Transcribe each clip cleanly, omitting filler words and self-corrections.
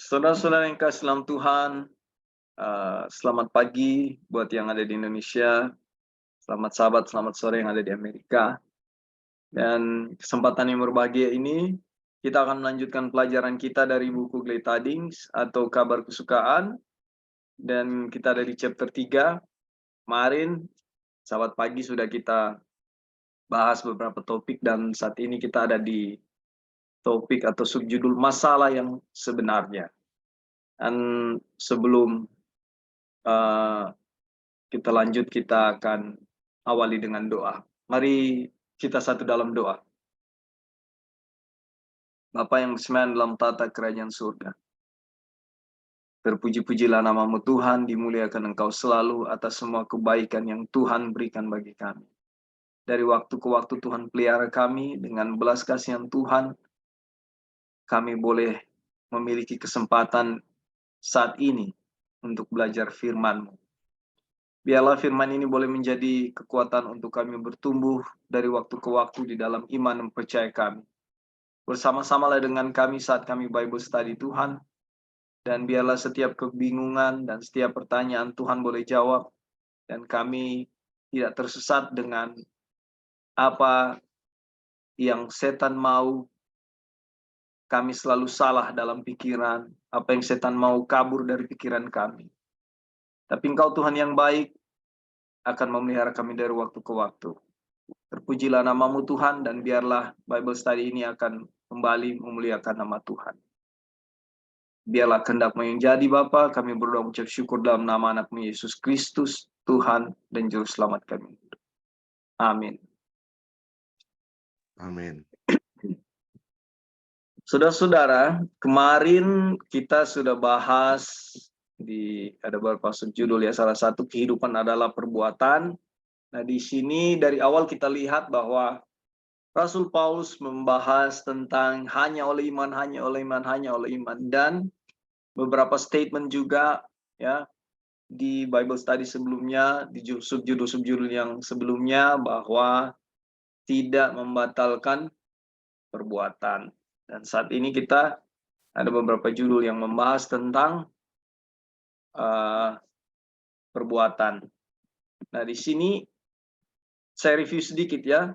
Saudara-saudara yang kasih dalam Tuhan, selamat pagi buat yang ada di Indonesia, selamat sahabat, selamat sore yang ada di Amerika. Dan kesempatan yang berbahagia ini, kita akan melanjutkan pelajaran kita dari buku Glad Tidings atau Kabar Kesukaan. Dan kita ada di chapter 3. Kemarin, sahabat pagi sudah kita bahas beberapa topik dan saat ini kita ada di topik atau subjudul masalah yang sebenarnya. Dan sebelum kita lanjut, kita akan awali dengan doa. Mari kita satu dalam doa. Bapa yang bersemayam dalam tata kerajaan surga, terpuji-pujilah namamu Tuhan, dimuliakan Engkau selalu atas semua kebaikan yang Tuhan berikan bagi kami. Dari waktu ke waktu Tuhan pelihara kami dengan belas kasihan Tuhan, kami boleh memiliki kesempatan saat ini untuk belajar firman-Mu. Biarlah firman ini boleh menjadi kekuatan untuk kami bertumbuh dari waktu ke waktu di dalam iman dan percaya kami. Bersama-samalah dengan kami saat kami Bible study Tuhan, dan biarlah setiap kebingungan dan setiap pertanyaan Tuhan boleh jawab, dan kami tidak tersesat dengan apa yang setan mau. Kami selalu salah dalam pikiran, apa yang setan mau kabur dari pikiran kami. Tapi Engkau Tuhan yang baik akan memelihara kami dari waktu ke waktu. Terpujilah namamu Tuhan, dan biarlah Bible study ini akan kembali memuliakan nama Tuhan. Biarlah kehendak-Mu yang jadi Bapa, kami berdoa mengucap syukur dalam nama anak-Mu Yesus Kristus, Tuhan dan Juru Selamat kami. Amin. Amin. Saudara-saudara, kemarin kita sudah bahas ada beberapa subjudul ya. Salah satu kehidupan adalah perbuatan. Nah, di sini dari awal kita lihat bahwa Rasul Paulus membahas tentang hanya oleh iman, hanya oleh iman, hanya oleh iman, dan beberapa statement juga ya di Bible study sebelumnya, di subjudul yang sebelumnya, bahwa tidak membatalkan perbuatan. Dan saat ini kita ada beberapa judul yang membahas tentang perbuatan. Nah, di sini saya review sedikit ya.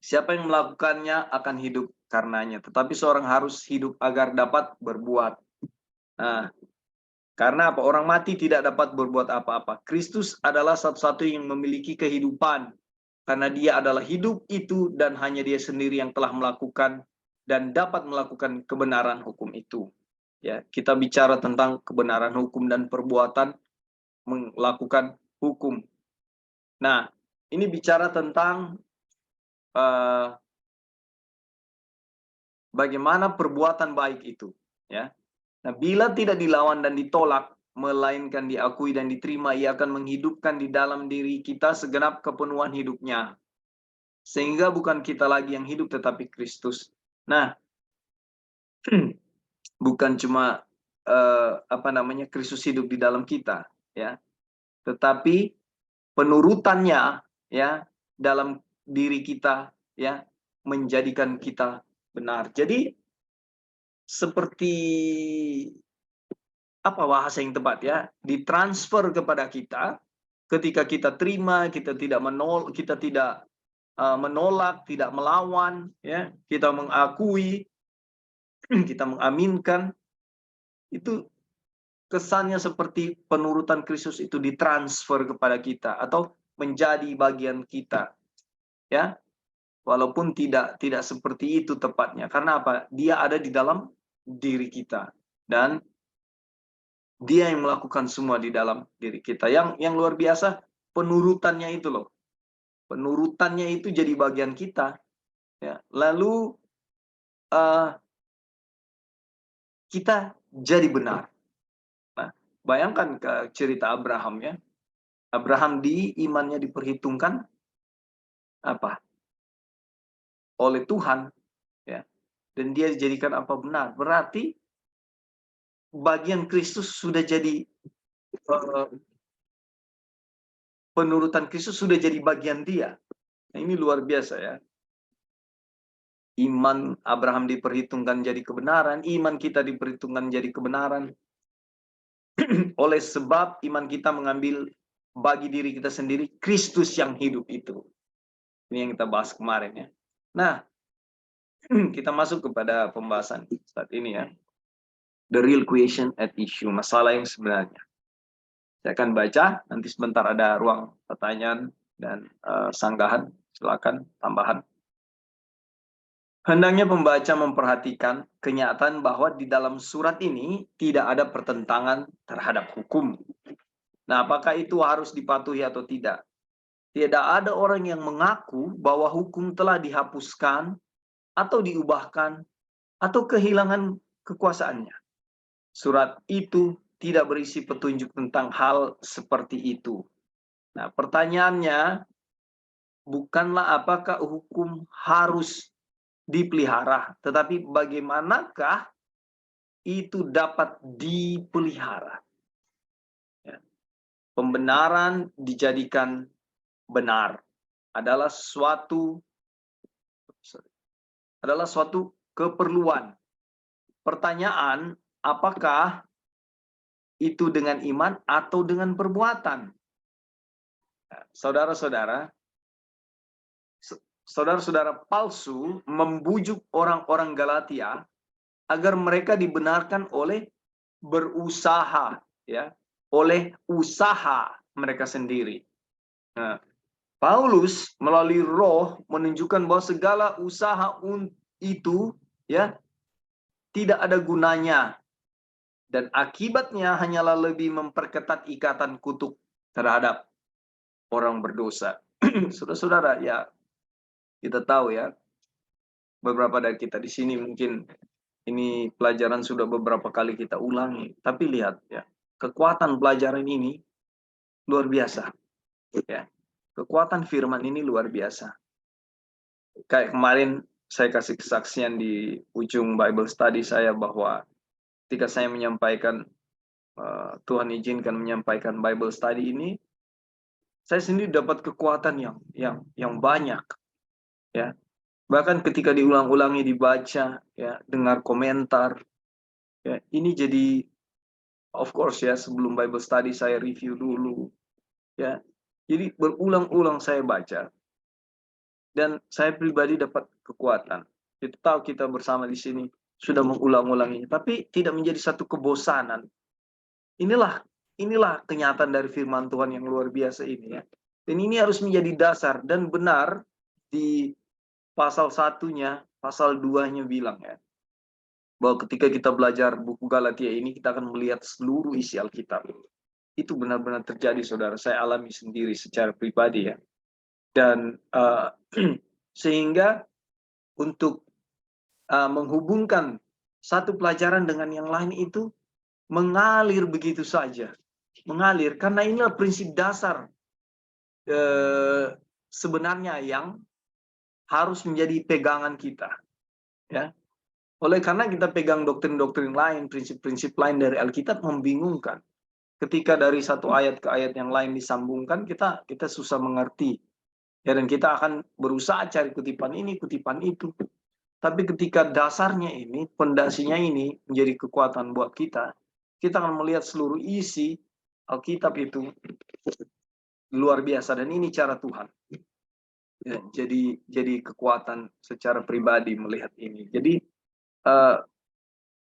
Siapa yang melakukannya akan hidup karenanya, tetapi seorang harus hidup agar dapat berbuat. Nah, karena apa? Orang mati tidak dapat berbuat apa-apa. Kristus adalah satu-satu yang memiliki kehidupan. Karena dia adalah hidup itu dan hanya dia sendiri yang telah melakukan dan dapat melakukan kebenaran hukum itu. Ya, kita bicara tentang kebenaran hukum dan perbuatan melakukan hukum. Nah, ini bicara tentang bagaimana perbuatan baik itu, ya. Nah, bila tidak dilawan dan ditolak, melainkan diakui dan diterima, ia akan menghidupkan di dalam diri kita segenap kepenuhan hidupnya. Sehingga bukan kita lagi yang hidup, tetapi Kristus. Nah, bukan cuma Kristus hidup di dalam kita, ya. Tetapi penurutannya, ya, dalam diri kita, ya, menjadikan kita benar. Jadi seperti apa bahasa yang tepat ya, ditransfer kepada kita ketika kita terima, kita tidak menolak, tidak melawan, ya, kita mengakui, kita mengaminkan, itu kesannya seperti penurutan Kristus itu ditransfer kepada kita atau menjadi bagian kita, ya. Walaupun tidak seperti itu tepatnya. Karena apa? Dia ada di dalam diri kita dan dia yang melakukan semua di dalam diri kita. Yang luar biasa penurutannya itu loh. Penurutannya itu jadi bagian kita. Ya. Lalu kita jadi benar. Nah, bayangkan ke cerita Abraham ya. Abraham imannya diperhitungkan apa? Oleh Tuhan, ya. Dan dia dijadikan apa? Benar. Berarti bagian Kristus sudah jadi penurutan Kristus sudah jadi bagian dia. Nah, ini luar biasa ya. Iman Abraham diperhitungkan jadi kebenaran, iman kita diperhitungkan jadi kebenaran. Oleh sebab iman kita mengambil bagi diri kita sendiri Kristus yang hidup itu. Ini yang kita bahas kemarin ya. Nah, kita masuk kepada pembahasan saat ini ya. The real question at issue, masalah yang sebenarnya. Saya akan baca, nanti sebentar ada ruang pertanyaan dan sanggahan, silakan tambahan. Hendaknya pembaca memperhatikan kenyataan bahwa di dalam surat ini tidak ada pertentangan terhadap hukum. Nah, apakah itu harus dipatuhi atau tidak? Tidak ada orang yang mengaku bahwa hukum telah dihapuskan atau diubahkan atau kehilangan kekuasaannya. Surat itu tidak berisi petunjuk tentang hal seperti itu. Nah, pertanyaannya bukanlah apakah hukum harus dipelihara, tetapi bagaimanakah itu dapat dipelihara. Ya. Pembenaran dijadikan benar adalah suatu keperluan. Pertanyaan, apakah itu dengan iman atau dengan perbuatan? Saudara-saudara, saudara-saudara palsu membujuk orang-orang Galatia agar mereka dibenarkan oleh berusaha, ya, oleh usaha mereka sendiri. Nah, Paulus melalui Roh menunjukkan bahwa segala usaha itu, ya, tidak ada gunanya dan akibatnya hanyalah lebih memperketat ikatan kutuk terhadap orang berdosa. Saudara-saudara, ya, kita tahu ya, beberapa dari kita di sini mungkin ini pelajaran sudah beberapa kali kita ulangi, tapi lihat ya, kekuatan pelajaran ini luar biasa. Ya. Kekuatan firman ini luar biasa. Kayak kemarin saya kasih kesaksian di ujung Bible study saya bahwa ketika saya menyampaikan, Tuhan izinkan menyampaikan Bible study ini, saya sendiri dapat kekuatan yang banyak. Ya. Bahkan ketika diulang-ulangi dibaca, ya, dengar komentar, ya, ini jadi, of course ya, sebelum Bible study saya review dulu, ya. Jadi berulang-ulang saya baca dan saya pribadi dapat kekuatan. Kita tahu kita bersama di sini sudah mengulang-ulanginya, tapi tidak menjadi satu kebosanan. Inilah kenyataan dari firman Tuhan yang luar biasa ini ya. Dan ini harus menjadi dasar dan benar di pasal 1-nya, pasal 2-nya bilang ya, bahwa ketika kita belajar buku Galatia ini, kita akan melihat seluruh isi Alkitab. Itu benar-benar terjadi, saudara. Saya alami sendiri secara pribadi ya. Dan sehingga untuk menghubungkan satu pelajaran dengan yang lain itu mengalir begitu saja. Mengalir, karena inilah prinsip dasar sebenarnya yang harus menjadi pegangan kita. Ya. Oleh karena kita pegang doktrin-doktrin lain, prinsip-prinsip lain dari Alkitab membingungkan. Ketika dari satu ayat ke ayat yang lain disambungkan, kita susah mengerti. Ya, dan kita akan berusaha cari kutipan ini, kutipan itu. Tapi ketika dasarnya ini, pondasinya ini menjadi kekuatan buat kita akan melihat seluruh isi Alkitab itu luar biasa, dan ini cara Tuhan. Ya, jadi kekuatan secara pribadi melihat ini. Jadi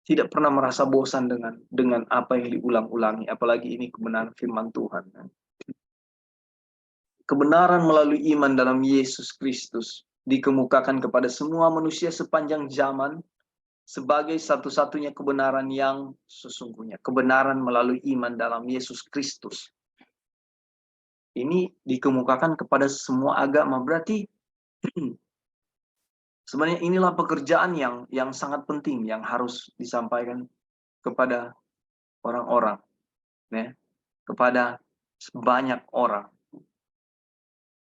tidak pernah merasa bosan dengan apa yang diulang-ulangi, apalagi ini kebenaran firman Tuhan. Kebenaran melalui iman dalam Yesus Kristus dikemukakan kepada semua manusia sepanjang zaman sebagai satu-satunya kebenaran yang sesungguhnya. Kebenaran melalui iman dalam Yesus Kristus. Ini dikemukakan kepada semua agama. Berarti sebenarnya inilah pekerjaan yang sangat penting yang harus disampaikan kepada orang-orang, ya, kepada banyak orang.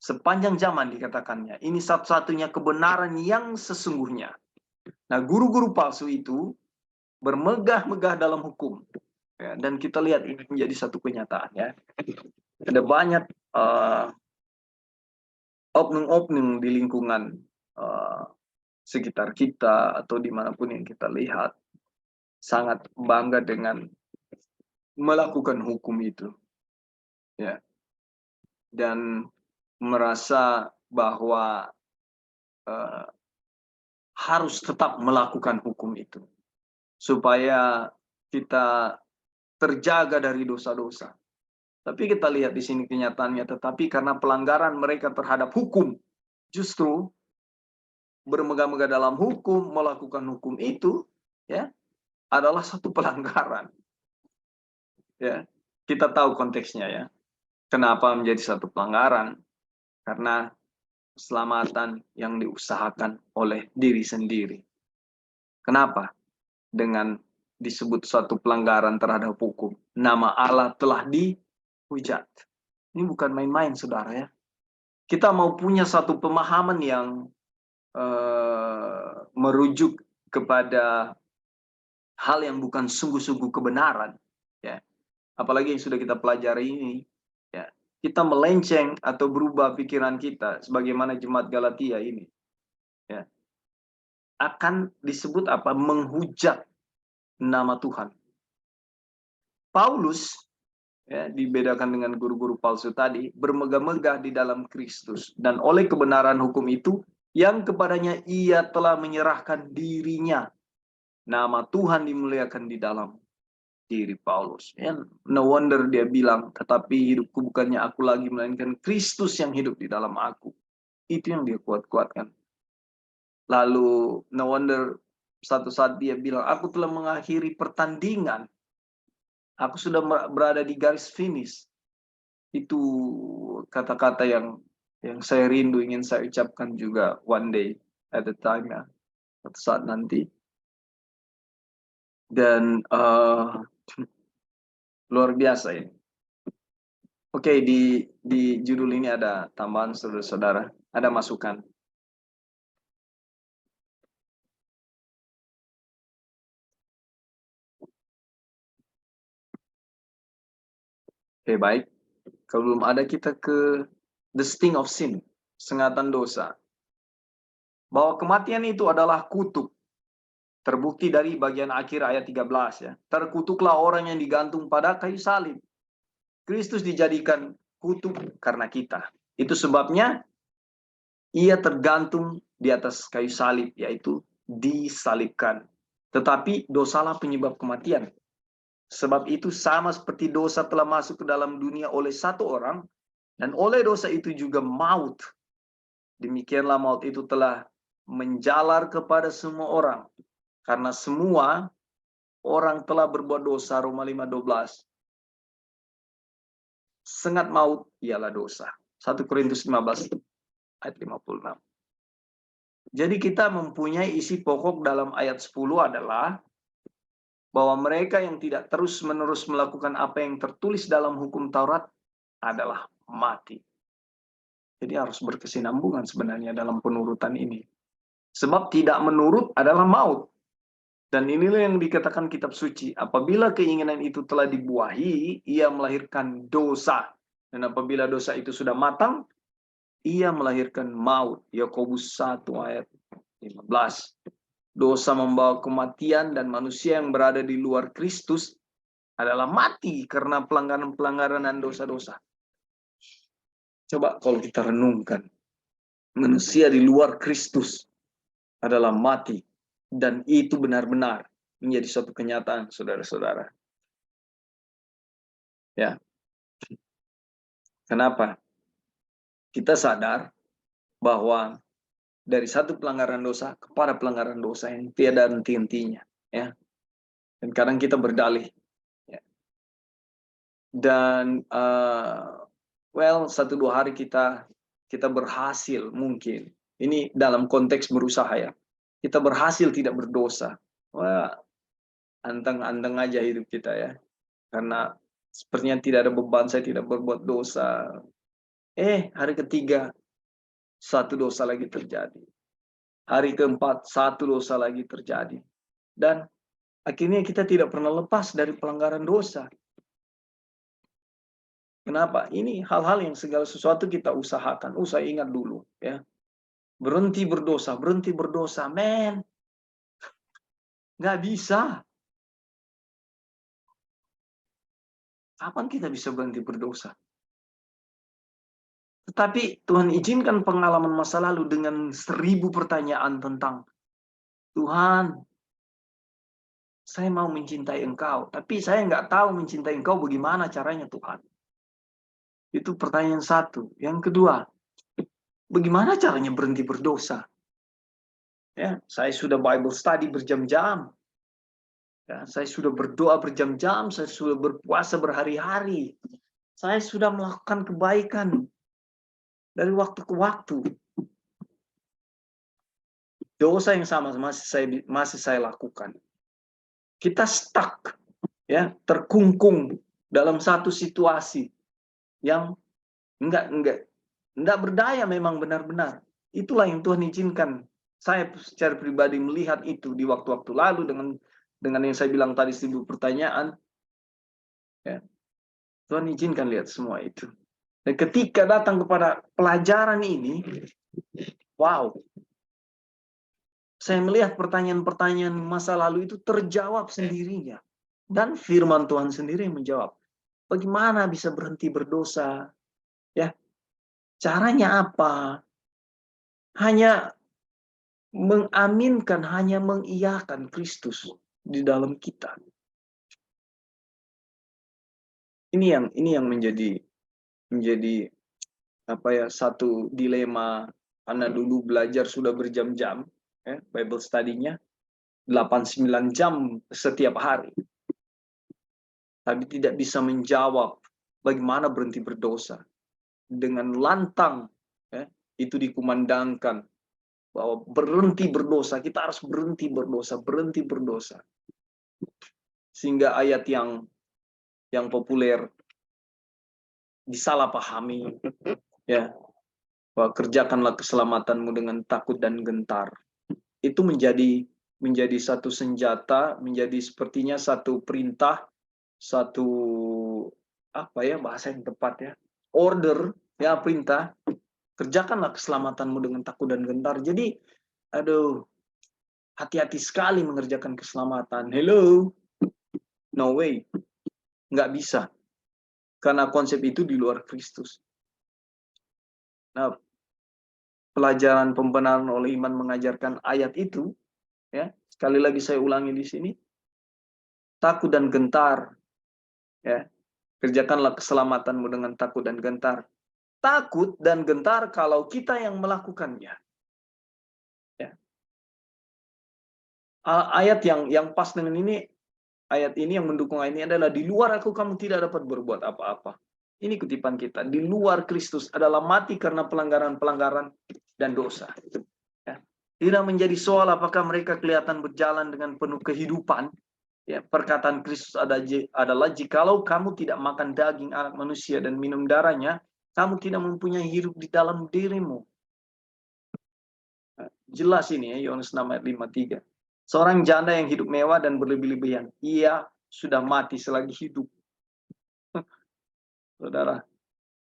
Sepanjang zaman dikatakannya, ini satu-satunya kebenaran yang sesungguhnya. Nah, guru-guru palsu itu bermegah-megah dalam hukum, ya, dan kita lihat ini menjadi satu kenyataan. Ya. Ada banyak oknum-oknum di lingkungan sekitar kita atau dimanapun yang kita lihat sangat bangga dengan melakukan hukum itu, ya, dan merasa bahwa harus tetap melakukan hukum itu supaya kita terjaga dari dosa-dosa. Tapi kita lihat di sini kenyataannya, tetapi karena pelanggaran mereka terhadap hukum, justru bermegah-megah dalam hukum, melakukan hukum itu, ya, adalah satu pelanggaran. Ya, kita tahu konteksnya, ya. Kenapa menjadi satu pelanggaran? Karena keselamatan yang diusahakan oleh diri sendiri. Kenapa? Dengan disebut suatu pelanggaran terhadap hukum, nama Allah telah dihujat. Ini bukan main-main, saudara, ya. Kita mau punya satu pemahaman yang merujuk kepada hal yang bukan sungguh-sungguh kebenaran, ya. Apalagi yang sudah kita pelajari ini, ya. Kita melenceng atau berubah pikiran kita sebagaimana jemaat Galatia ini, ya, akan disebut apa? Menghujat nama Tuhan. Paulus, ya, dibedakan dengan guru-guru palsu tadi, bermegah-megah di dalam Kristus, dan oleh kebenaran hukum itu yang kepadanya ia telah menyerahkan dirinya. Nama Tuhan dimuliakan di dalam diri Paulus. Ya, no wonder dia bilang, tetapi hidupku bukannya aku lagi, melainkan Kristus yang hidup di dalam aku. Itu yang dia kuat-kuatkan. Lalu no wonder satu saat dia bilang, aku telah mengakhiri pertandingan. Aku sudah berada di garis finish. Itu kata-kata yang saya rindu ingin saya ucapkan juga one day at a time, ya, suatu saat nanti. Dan luar biasa ini. Oke, di judul ini ada tambahan, saudara-saudara, ada masukan. Oke, baik. Kalau belum ada, kita ke the sting of sin, sengatan dosa. Bahwa kematian itu adalah kutuk. Terbukti dari bagian akhir ayat 13, ya. Terkutuklah orang yang digantung pada kayu salib. Kristus dijadikan kutuk karena kita. Itu sebabnya ia tergantung di atas kayu salib, yaitu disalibkan. Tetapi dosalah penyebab kematian. Sebab itu sama seperti dosa telah masuk ke dalam dunia oleh satu orang, dan oleh dosa itu juga maut. Demikianlah maut itu telah menjalar kepada semua orang. Karena semua orang telah berbuat dosa, Roma 5:12. Sengat maut ialah dosa. 1 Korintus 15 ayat 56. Jadi kita mempunyai isi pokok dalam ayat 10 adalah bahwa mereka yang tidak terus-menerus melakukan apa yang tertulis dalam hukum Taurat adalah mati. Jadi harus berkesinambungan sebenarnya dalam penurutan ini. Sebab tidak menurut adalah maut. Dan inilah yang dikatakan kitab suci. Apabila keinginan itu telah dibuahi, ia melahirkan dosa. Dan apabila dosa itu sudah matang, ia melahirkan maut. Yakobus 1 ayat 15. Dosa membawa kematian, dan manusia yang berada di luar Kristus adalah mati karena pelanggaran-pelanggaran dan dosa-dosa. Coba kalau kita renungkan, manusia di luar Kristus adalah mati, dan itu benar-benar menjadi suatu kenyataan, saudara-saudara. Ya. Kenapa? Kita sadar bahwa dari satu pelanggaran dosa kepada pelanggaran dosa yang tiada henti-hentinya, ya. Dan kadang kita berdalih, ya. Dan satu dua hari kita berhasil, mungkin ini dalam konteks berusaha, ya, kita berhasil tidak berdosa. Wah, anteng-anteng aja hidup kita, ya, karena sepertinya tidak ada beban, saya tidak berbuat dosa. Hari ketiga satu dosa lagi terjadi, hari keempat satu dosa lagi terjadi, dan akhirnya kita tidak pernah lepas dari pelanggaran dosa. Kenapa? Ini hal-hal yang segala sesuatu kita usahakan. Saya ingat dulu, ya. Berhenti berdosa, men. Nggak bisa. Kapan kita bisa berhenti berdosa? Tetapi Tuhan izinkan pengalaman masa lalu dengan 1000 pertanyaan tentang, Tuhan, saya mau mencintai Engkau, tapi saya nggak tahu mencintai Engkau bagaimana caranya, Tuhan. Itu pertanyaan satu. Yang kedua, bagaimana caranya berhenti berdosa? Ya, saya sudah Bible study berjam-jam. Ya, saya sudah berdoa berjam-jam, saya sudah berpuasa berhari-hari. Saya sudah melakukan kebaikan dari waktu ke waktu. Dosa yang sama masih saya lakukan. Kita stuck, ya, terkungkung dalam satu situasi yang enggak berdaya memang benar-benar. Itulah yang Tuhan izinkan. Saya secara pribadi melihat itu di waktu-waktu lalu dengan yang saya bilang tadi 1000 pertanyaan. Ya. Tuhan izinkan lihat semua itu. Dan ketika datang kepada pelajaran ini, wow. Saya melihat pertanyaan-pertanyaan masa lalu itu terjawab sendirinya. Dan firman Tuhan sendiri yang menjawab. Bagaimana bisa berhenti berdosa? Ya, caranya apa? Hanya mengaminkan, hanya mengiyakan Kristus di dalam kita. Ini yang menjadi apa ya, satu dilema. Anak dulu belajar sudah berjam-jam, ya, Bible study-nya 8-9 jam setiap hari. Tapi tidak bisa menjawab bagaimana berhenti berdosa. Dengan lantang, ya, itu dikumandangkan bahwa berhenti berdosa, kita harus berhenti berdosa. Sehingga ayat yang populer disalahpahami, ya, bahwa kerjakanlah keselamatanmu dengan takut dan gentar. Itu menjadi satu senjata, menjadi sepertinya satu perintah, satu apa ya bahasa yang tepat ya, order, ya, perintah, kerjakanlah keselamatanmu dengan takut dan gentar. Jadi, aduh, hati-hati sekali mengerjakan keselamatan. Hello, no way, nggak bisa, karena konsep itu di luar Kristus. Nah, pelajaran pembenaran oleh iman mengajarkan ayat itu, ya, sekali lagi saya ulangi di sini, takut dan gentar, ya, kerjakanlah keselamatanmu dengan takut dan gentar. Takut dan gentar kalau kita yang melakukannya. Ya. Ayat yang pas dengan ini, ayat ini yang mendukung ayat ini adalah, di luar aku kamu tidak dapat berbuat apa-apa. Ini kutipan kita. Di luar Kristus adalah mati karena pelanggaran-pelanggaran dan dosa. Ya. Tidak menjadi soal apakah mereka kelihatan berjalan dengan penuh kehidupan. Ya, perkataan Kristus adalah, jikalau kamu tidak makan daging anak manusia dan minum darahnya, kamu tidak mempunyai hidup di dalam dirimu. Jelas ini ya, Yohanes 6 ayat 53. Seorang janda yang hidup mewah dan berlebih-lebihan, ia sudah mati selagi hidup. Saudara,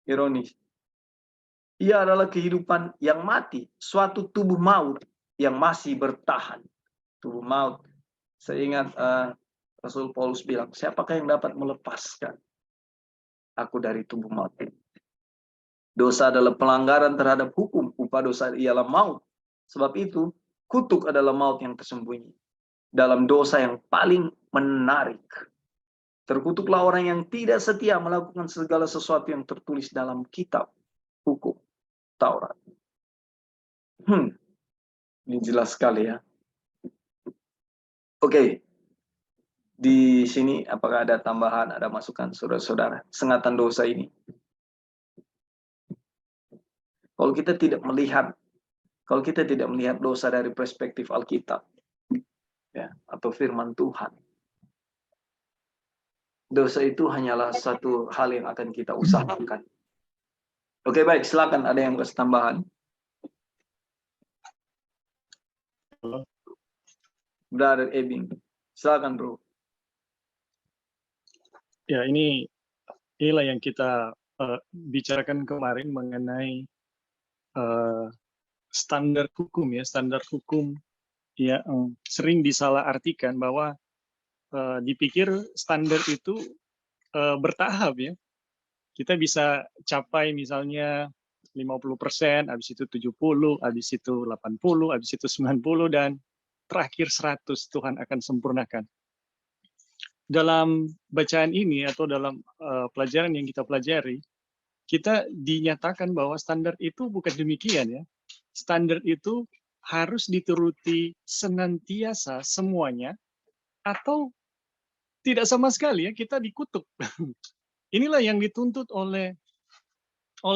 ironis. Ia adalah kehidupan yang mati, suatu tubuh maut yang masih bertahan. Tubuh maut. Saya ingat Rasul Paulus bilang, siapakah yang dapat melepaskan aku dari tubuh maut ini? Dosa adalah pelanggaran terhadap hukum, upah dosa ialah maut. Sebab itu, kutuk adalah maut yang tersembunyi dalam dosa yang paling menarik. Terkutuklah orang yang tidak setia melakukan segala sesuatu yang tertulis dalam kitab hukum Taurat. Ini jelas sekali ya. Oke. Di sini apakah ada tambahan, ada masukan saudara-saudara? Sengatan dosa ini. Kalau kita tidak melihat dosa dari perspektif Alkitab, ya, atau firman Tuhan, dosa itu hanyalah satu hal yang akan kita usahakan. Oke, baik, silakan, ada yang kasih tambahan. Brother Ebing, silakan bro. Ya, inilah yang kita bicarakan kemarin mengenai standar hukum ya, standar hukum yang sering disalahartikan bahwa dipikir standar itu bertahap ya. Kita bisa capai misalnya 50%, habis itu 70, habis itu 80, habis itu 90, dan terakhir 100 Tuhan akan sempurnakan. Dalam bacaan ini atau dalam pelajaran yang kita pelajari, kita dinyatakan bahwa standar itu bukan demikian ya. Standar itu harus dituruti senantiasa semuanya atau tidak sama sekali ya, kita dikutuk. Inilah yang dituntut oleh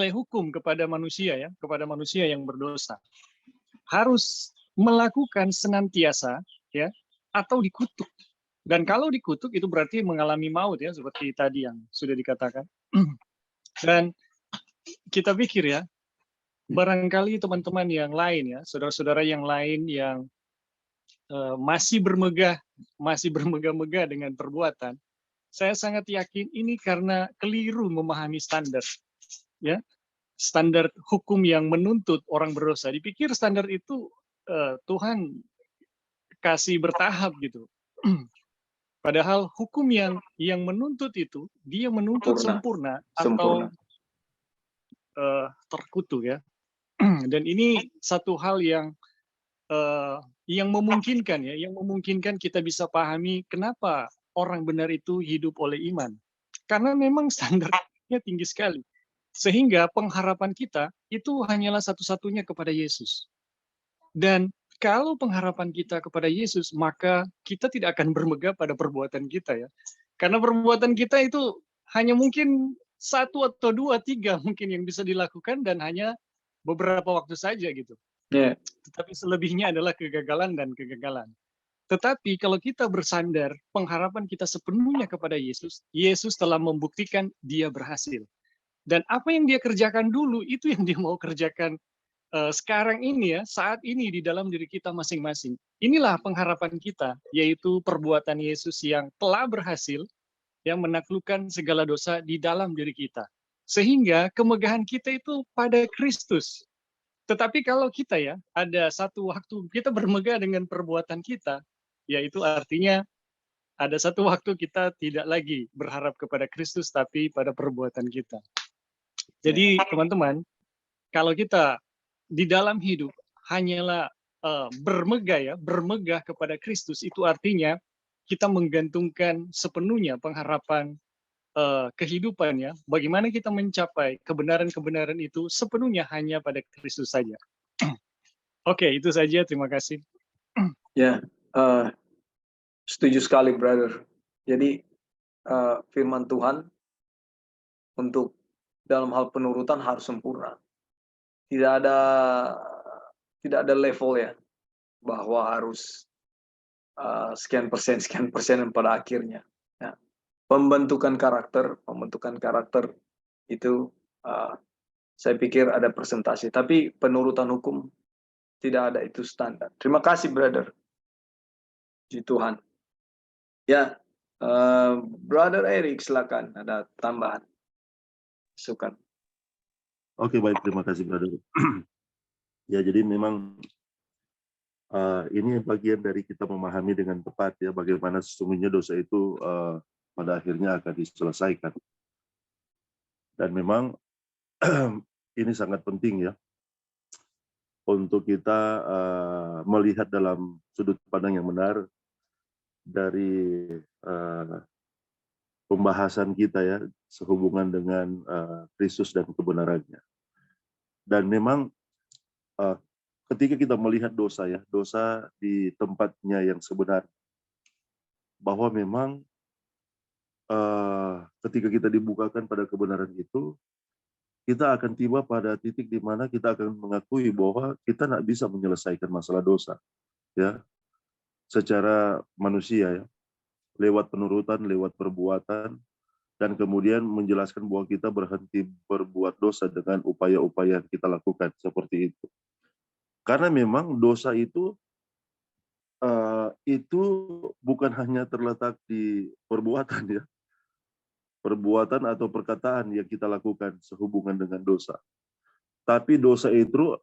hukum kepada manusia ya, kepada manusia yang berdosa. Harus melakukan senantiasa ya, atau dikutuk. Dan kalau dikutuk itu berarti mengalami maut ya, seperti tadi yang sudah dikatakan. Dan kita pikir ya, barangkali teman-teman yang lain ya, saudara-saudara yang lain yang masih bermegah-megah dengan perbuatan, saya sangat yakin ini karena keliru memahami standar ya, standar hukum yang menuntut orang berdosa. Dipikir standar itu Tuhan kasih bertahap gitu. Padahal hukum yang menuntut itu, dia menuntut sempurna atau terkutuk ya. Dan ini satu hal yang memungkinkan ya, yang memungkinkan kita bisa pahami kenapa orang benar itu hidup oleh iman. Karena memang standarnya tinggi sekali. Sehingga pengharapan kita itu hanyalah satu-satunya kepada Yesus. Dan kalau pengharapan kita kepada Yesus, maka kita tidak akan bermegah pada perbuatan kita ya. Karena perbuatan kita itu hanya mungkin 1 atau 2, 3 mungkin yang bisa dilakukan dan hanya beberapa waktu saja gitu. Yeah. Tetapi selebihnya adalah kegagalan dan kegagalan. Tetapi kalau kita bersandar, pengharapan kita sepenuhnya kepada Yesus, Yesus telah membuktikan dia berhasil. Dan apa yang dia kerjakan dulu, itu yang dia mau kerjakan sekarang ini ya, saat ini di dalam diri kita masing-masing. Inilah pengharapan kita, yaitu perbuatan Yesus yang telah berhasil, yang menaklukkan segala dosa di dalam diri kita. Sehingga kemegahan kita itu pada Kristus. Tetapi kalau kita ya, ada satu waktu kita bermegah dengan perbuatan kita, yaitu artinya ada satu waktu kita tidak lagi berharap kepada Kristus, tapi pada perbuatan kita. Jadi teman-teman, kalau kita di dalam hidup hanyalah bermegah kepada Kristus, itu artinya kita menggantungkan sepenuhnya pengharapan kehidupannya, bagaimana kita mencapai kebenaran-kebenaran itu sepenuhnya hanya pada Kristus saja. Oke, itu saja. Terima kasih. Ya, setuju sekali, brother. Jadi firman Tuhan untuk dalam hal penurutan harus sempurna. Tidak ada level ya, bahwa harus sekian persen pada akhirnya. Ya. Pembentukan karakter itu saya pikir ada persentase. Tapi penurutan hukum tidak ada, itu standar. Terima kasih, brother. Puji Tuhan. Ya, brother Eric, silakan ada tambahan. Sukan. Oke, baik, terima kasih, brother. Ya, jadi memang ini bagian dari kita memahami dengan tepat ya bagaimana sesungguhnya dosa itu pada akhirnya akan diselesaikan. Dan memang ini sangat penting ya untuk kita melihat dalam sudut pandang yang benar dari pembahasan kita ya sehubungan dengan Kristus dan kebenarannya. Dan memang ketika kita melihat dosa ya, dosa di tempatnya yang sebenarnya, bahwa memang ketika kita dibukakan pada kebenaran itu, kita akan tiba pada titik di mana kita akan mengakui bahwa kita tidak bisa menyelesaikan masalah dosa, ya, secara manusia ya, lewat penurutan, lewat perbuatan, dan kemudian menjelaskan bahwa kita berhenti berbuat dosa dengan upaya-upaya yang kita lakukan seperti itu. Karena memang dosa itu bukan hanya terletak di perbuatan ya. perbuatan atau perkataan yang kita lakukan sehubungan dengan dosa. Tapi dosa itu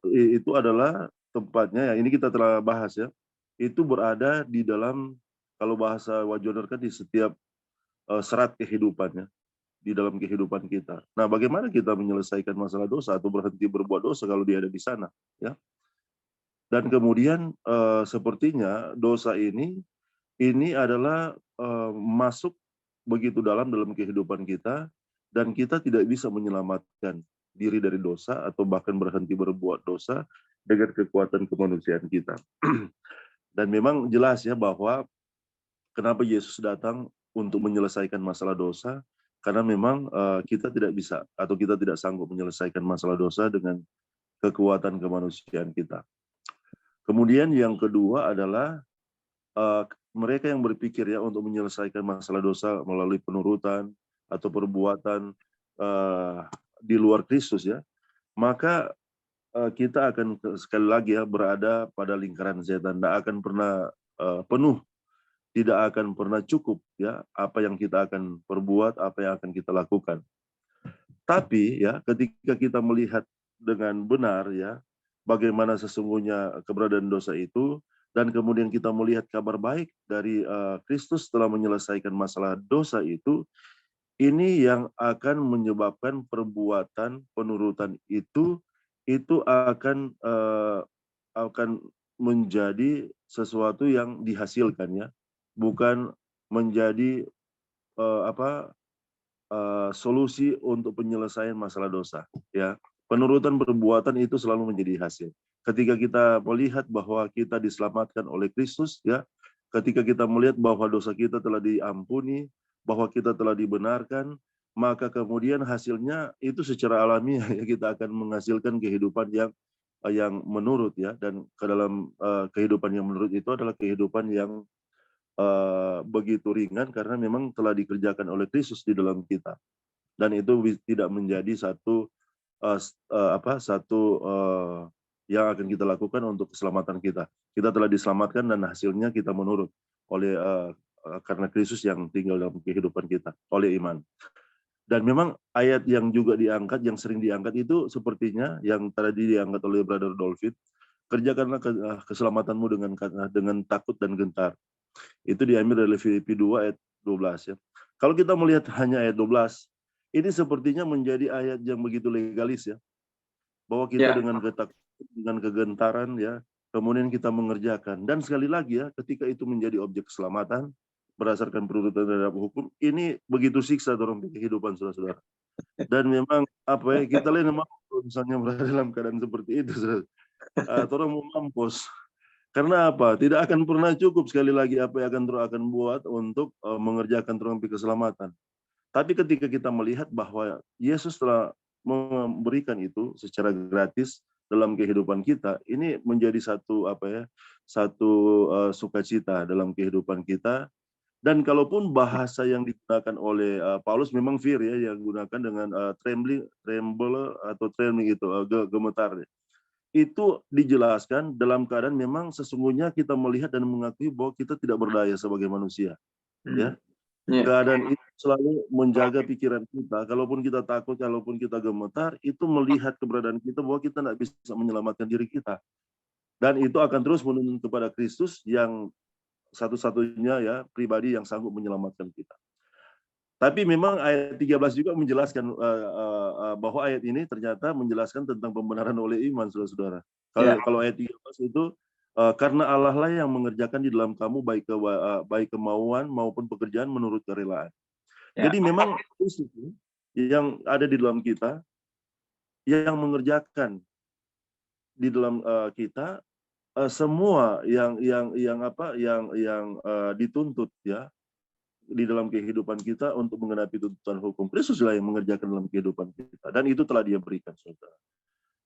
adalah tempatnya, ya ini kita telah bahas ya, itu berada di dalam, kalau bahasa Wajoner kan di setiap serat kehidupannya, di dalam kehidupan kita. Nah, bagaimana kita menyelesaikan masalah dosa atau berhenti berbuat dosa kalau dia ada di sana, ya? Dan kemudian sepertinya dosa ini adalah masuk begitu dalam kehidupan kita, dan kita tidak bisa menyelamatkan diri dari dosa atau bahkan berhenti berbuat dosa dengan kekuatan kemanusiaan kita. Dan memang jelas ya bahwa kenapa Yesus datang untuk menyelesaikan masalah dosa, karena memang kita tidak bisa atau kita tidak sanggup menyelesaikan masalah dosa dengan kekuatan kemanusiaan kita. Kemudian yang kedua adalah mereka yang berpikir ya untuk menyelesaikan masalah dosa melalui penurutan atau perbuatan di luar Kristus ya, maka kita akan sekali lagi ya berada pada lingkaran setan, tidak akan pernah penuh, tidak akan pernah cukup ya apa yang kita akan perbuat, apa yang akan kita lakukan. Tapi ya ketika kita melihat dengan benar ya bagaimana sesungguhnya keberadaan dosa itu, dan kemudian kita melihat kabar baik dari Kristus telah menyelesaikan masalah dosa itu, ini yang akan menyebabkan perbuatan penurutan itu akan menjadi sesuatu yang dihasilkan ya, bukan menjadi solusi untuk penyelesaian masalah dosa ya. Penurutan perbuatan itu selalu menjadi hasil. Ketika kita melihat bahwa kita diselamatkan oleh Kristus ya, ketika kita melihat bahwa dosa kita telah diampuni, bahwa kita telah dibenarkan, maka kemudian hasilnya itu secara alamiah ya kita akan menghasilkan kehidupan yang menurut ya, dan ke dalam kehidupan yang menurut itu adalah kehidupan yang begitu ringan karena memang telah dikerjakan oleh Kristus di dalam kita, dan itu tidak menjadi satu yang akan kita lakukan untuk keselamatan kita. Kita telah diselamatkan dan hasilnya kita menurut oleh karena Kristus yang tinggal dalam kehidupan kita oleh iman. Dan memang ayat yang juga diangkat, yang sering diangkat itu sepertinya yang tadi diangkat oleh Brother Dolphin, kerjakanlah keselamatanmu dengan takut dan gentar. Itu diambil dari Filipi 2 ayat 12 ya. Kalau kita melihat hanya ayat 12, ini sepertinya menjadi ayat yang begitu legalis ya, bahwa kita dengan ketakutan, dengan kegentaran ya, kemudian kita mengerjakan. Dan sekali lagi ya, ketika itu menjadi objek keselamatan berdasarkan penurutan terhadap hukum, ini begitu siksa dalam kehidupan saudara-saudara. Dan memang kita lihat memang misalnya berada dalam keadaan seperti itu, saudara, orang mau mampus. Karena apa? Tidak akan pernah cukup sekali lagi apa yang akan buat untuk mengerjakan terompah keselamatan. Tapi ketika kita melihat bahwa Yesus telah memberikan itu secara gratis dalam kehidupan kita, ini menjadi satu sukacita dalam kehidupan kita. Dan kalaupun bahasa yang digunakan oleh Paulus memang fear ya, yang digunakan dengan tremble atau trembling itu gemetar. Itu dijelaskan dalam keadaan memang sesungguhnya kita melihat dan mengakui bahwa kita tidak berdaya sebagai manusia. Ya. Keadaan itu selalu menjaga pikiran kita. Kalaupun kita takut, kalaupun kita gemetar, itu melihat keberadaan kita bahwa kita tidak bisa menyelamatkan diri kita. Dan itu akan terus menuntun kepada Kristus yang satu-satunya ya pribadi yang sanggup menyelamatkan kita. Tapi memang ayat 13 juga menjelaskan bahwa ayat ini ternyata menjelaskan tentang pembenaran oleh iman, saudara-saudara. Kalau ayat 13 itu karena Allah lah yang mengerjakan di dalam kamu baik kemauan maupun pekerjaan menurut kerelaan. Jadi memang Kristus yang ada di dalam kita yang mengerjakan di dalam kita semua yang dituntut ya di dalam kehidupan kita untuk menggenapi tuntutan hukum. Kristus lah yang mengerjakan dalam kehidupan kita, dan itu telah Dia berikan, saudara.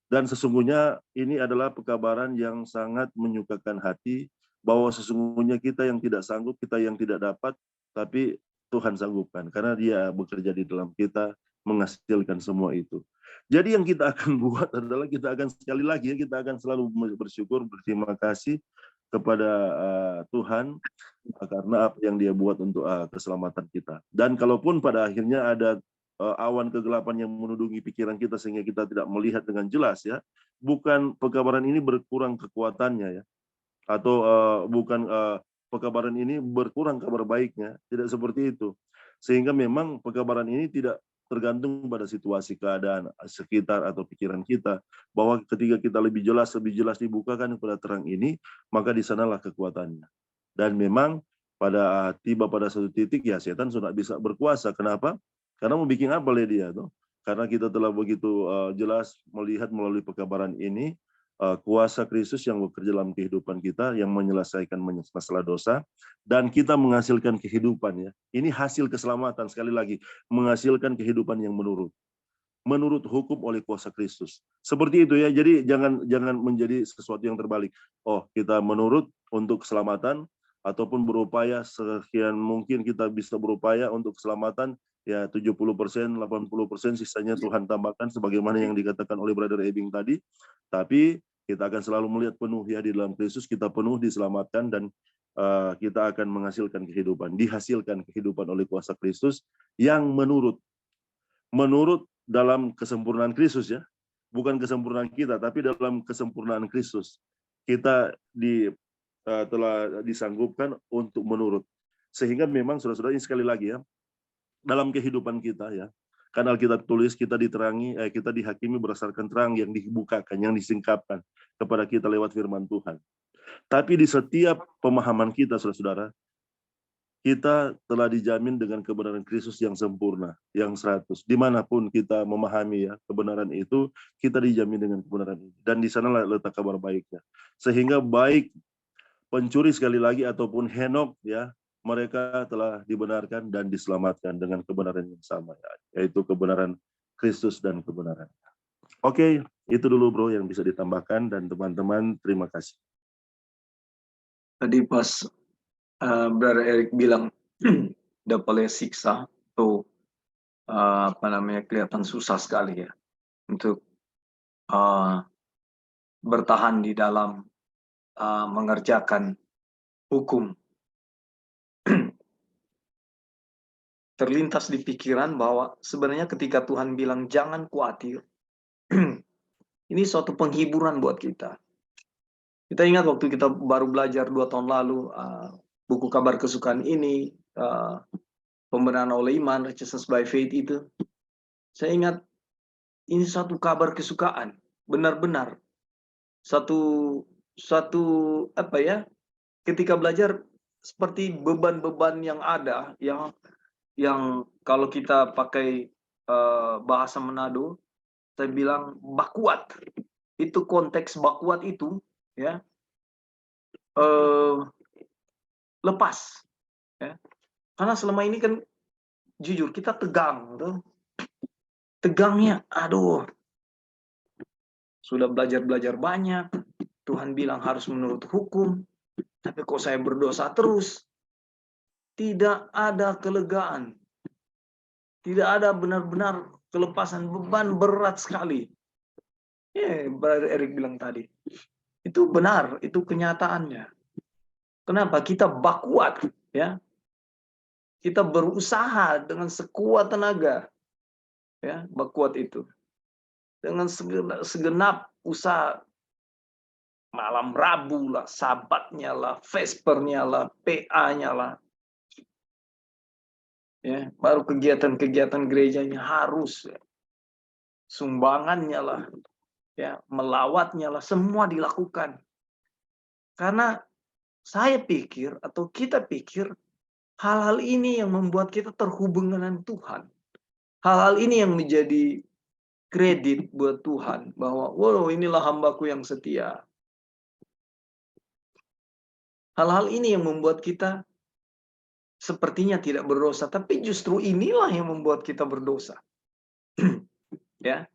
Dan sesungguhnya ini adalah pekabaran yang sangat menyukakan hati, bahwa sesungguhnya kita yang tidak sanggup, kita yang tidak dapat, tapi Tuhan sanggupkan karena Dia bekerja di dalam kita menghasilkan semua itu. Jadi yang kita akan buat adalah kita akan sekali lagi ya, kita akan selalu bersyukur, berterima kasih kepada Tuhan karena apa yang Dia buat untuk keselamatan kita. Dan kalaupun pada akhirnya ada awan kegelapan yang menudungi pikiran kita sehingga kita tidak melihat dengan jelas, ya, bukan pekabaran ini berkurang kekuatannya, ya, atau bukan pekabaran ini berkurang kabar baiknya, tidak seperti itu. Sehingga memang pekabaran ini tidak tergantung pada situasi keadaan sekitar atau pikiran kita, bahwa ketika kita lebih jelas dibukakan kepada terang ini, maka di sanalah kekuatannya. Dan memang tiba pada satu titik, ya, setan sudah bisa berkuasa. Kenapa? Karena mau bikin apa dia tuh? Karena kita telah begitu jelas melihat melalui pekabaran ini kuasa Kristus yang bekerja dalam kehidupan kita, yang menyelesaikan masalah dosa, dan kita menghasilkan kehidupan, ya. Ini hasil keselamatan, sekali lagi, menghasilkan kehidupan yang menurut hukum oleh kuasa Kristus. Seperti itu, ya. Jadi jangan menjadi sesuatu yang terbalik. Oh, kita menurut untuk keselamatan, ataupun berupaya sekian mungkin kita bisa berupaya untuk keselamatan, ya, 70%, 80%, sisanya Tuhan tambahkan sebagaimana yang dikatakan oleh Brother Ebing tadi. Tapi kita akan selalu melihat penuh, ya, di dalam Kristus kita penuh diselamatkan, dan kita akan menghasilkan kehidupan, dihasilkan kehidupan oleh kuasa Kristus yang menurut dalam kesempurnaan Kristus, ya. Bukan kesempurnaan kita, tapi dalam kesempurnaan Kristus. Kita telah disanggupkan untuk menurut. Sehingga memang saudara-saudara, ini sekali lagi, ya, dalam kehidupan kita, ya, kan Alkitab tulis kita kita dihakimi berdasarkan terang yang dibukakan, yang disingkapkan kepada kita lewat firman Tuhan. Tapi di setiap pemahaman kita, saudara-saudara, kita telah dijamin dengan kebenaran Kristus yang sempurna, yang 100. Dimanapun kita memahami, ya, kebenaran itu, kita dijamin dengan kebenaran itu. Dan di sanalah letak kabar baiknya. Sehingga baik pencuri sekali lagi ataupun Henok, ya, mereka telah dibenarkan dan diselamatkan dengan kebenaran yang sama, ya, yaitu kebenaran Kristus dan kebenaran. Oke, itu dulu bro yang bisa ditambahkan, dan teman-teman terima kasih. Tadi pas Brother Eric bilang udah boleh siksa, tuh kelihatan susah sekali, ya, untuk bertahan di dalam mengerjakan hukum. Terlintas di pikiran bahwa sebenarnya ketika Tuhan bilang jangan khawatir, ini suatu penghiburan buat kita. Kita ingat waktu kita baru belajar 2 tahun lalu, buku kabar kesukaan ini, pembenaran oleh iman, righteousness by faith itu. Saya ingat ini satu kabar kesukaan, benar-benar satu ketika belajar seperti beban-beban yang ada, yang kalau kita pakai bahasa Manado, saya bilang bakuat. Itu konteks bakuat itu, ya, lepas, ya. Karena selama ini kan jujur kita tegang, tuh. Tegangnya, aduh, sudah belajar banyak. Tuhan bilang harus menurut hukum, tapi kok saya berdosa terus. Tidak ada kelegaan. Tidak ada benar-benar kelepasan, beban berat sekali. Brother Eric bilang tadi. Itu benar, itu kenyataannya. Kenapa? Kita bakuat, ya. Kita berusaha dengan sekuat tenaga, ya, bakuat itu. Dengan segenap usaha, malam Rabu lah, Sabatnya lah, Vespernya lah, PA-nya lah. Ya, baru kegiatan-kegiatan gerejanya harus, ya. Sumbangannya lah, ya, melawatnya lah, semua dilakukan. Karena saya pikir atau kita pikir hal-hal ini yang membuat kita terhubung dengan Tuhan. Hal-hal ini yang menjadi kredit buat Tuhan bahwa wow, inilah hambaku yang setia. Hal-hal ini yang membuat kita sepertinya tidak berdosa, tapi justru inilah yang membuat kita berdosa. Ya.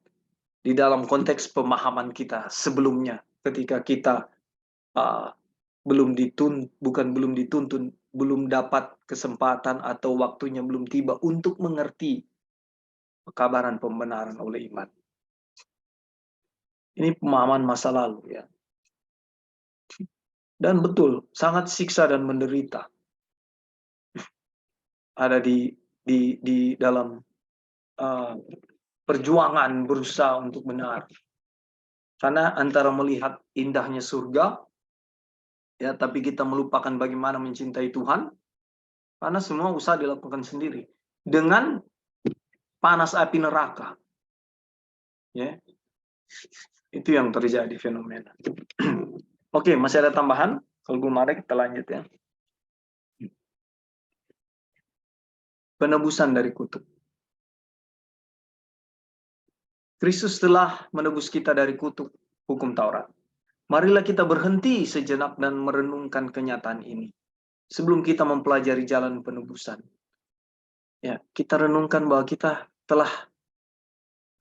Di dalam konteks pemahaman kita sebelumnya, ketika kita belum dituntun, belum dapat kesempatan atau waktunya belum tiba untuk mengerti pekabaran pembenaran oleh iman. Ini pemahaman masa lalu, ya. Dan betul, sangat siksa dan menderita. Ada di dalam perjuangan berusaha untuk benar. Karena antara melihat indahnya surga, ya, tapi kita melupakan bagaimana mencintai Tuhan, karena semua usaha dilakukan sendiri dengan panas api neraka. Ya, itu yang terjadi fenomena. Oke, masih ada tambahan? Kalau belum ada, kita lanjut ya. Penebusan dari kutuk. Kristus telah menebus kita dari kutuk hukum Taurat. Marilah kita berhenti sejenak dan merenungkan kenyataan ini. Sebelum kita mempelajari jalan penebusan. Ya, kita renungkan bahwa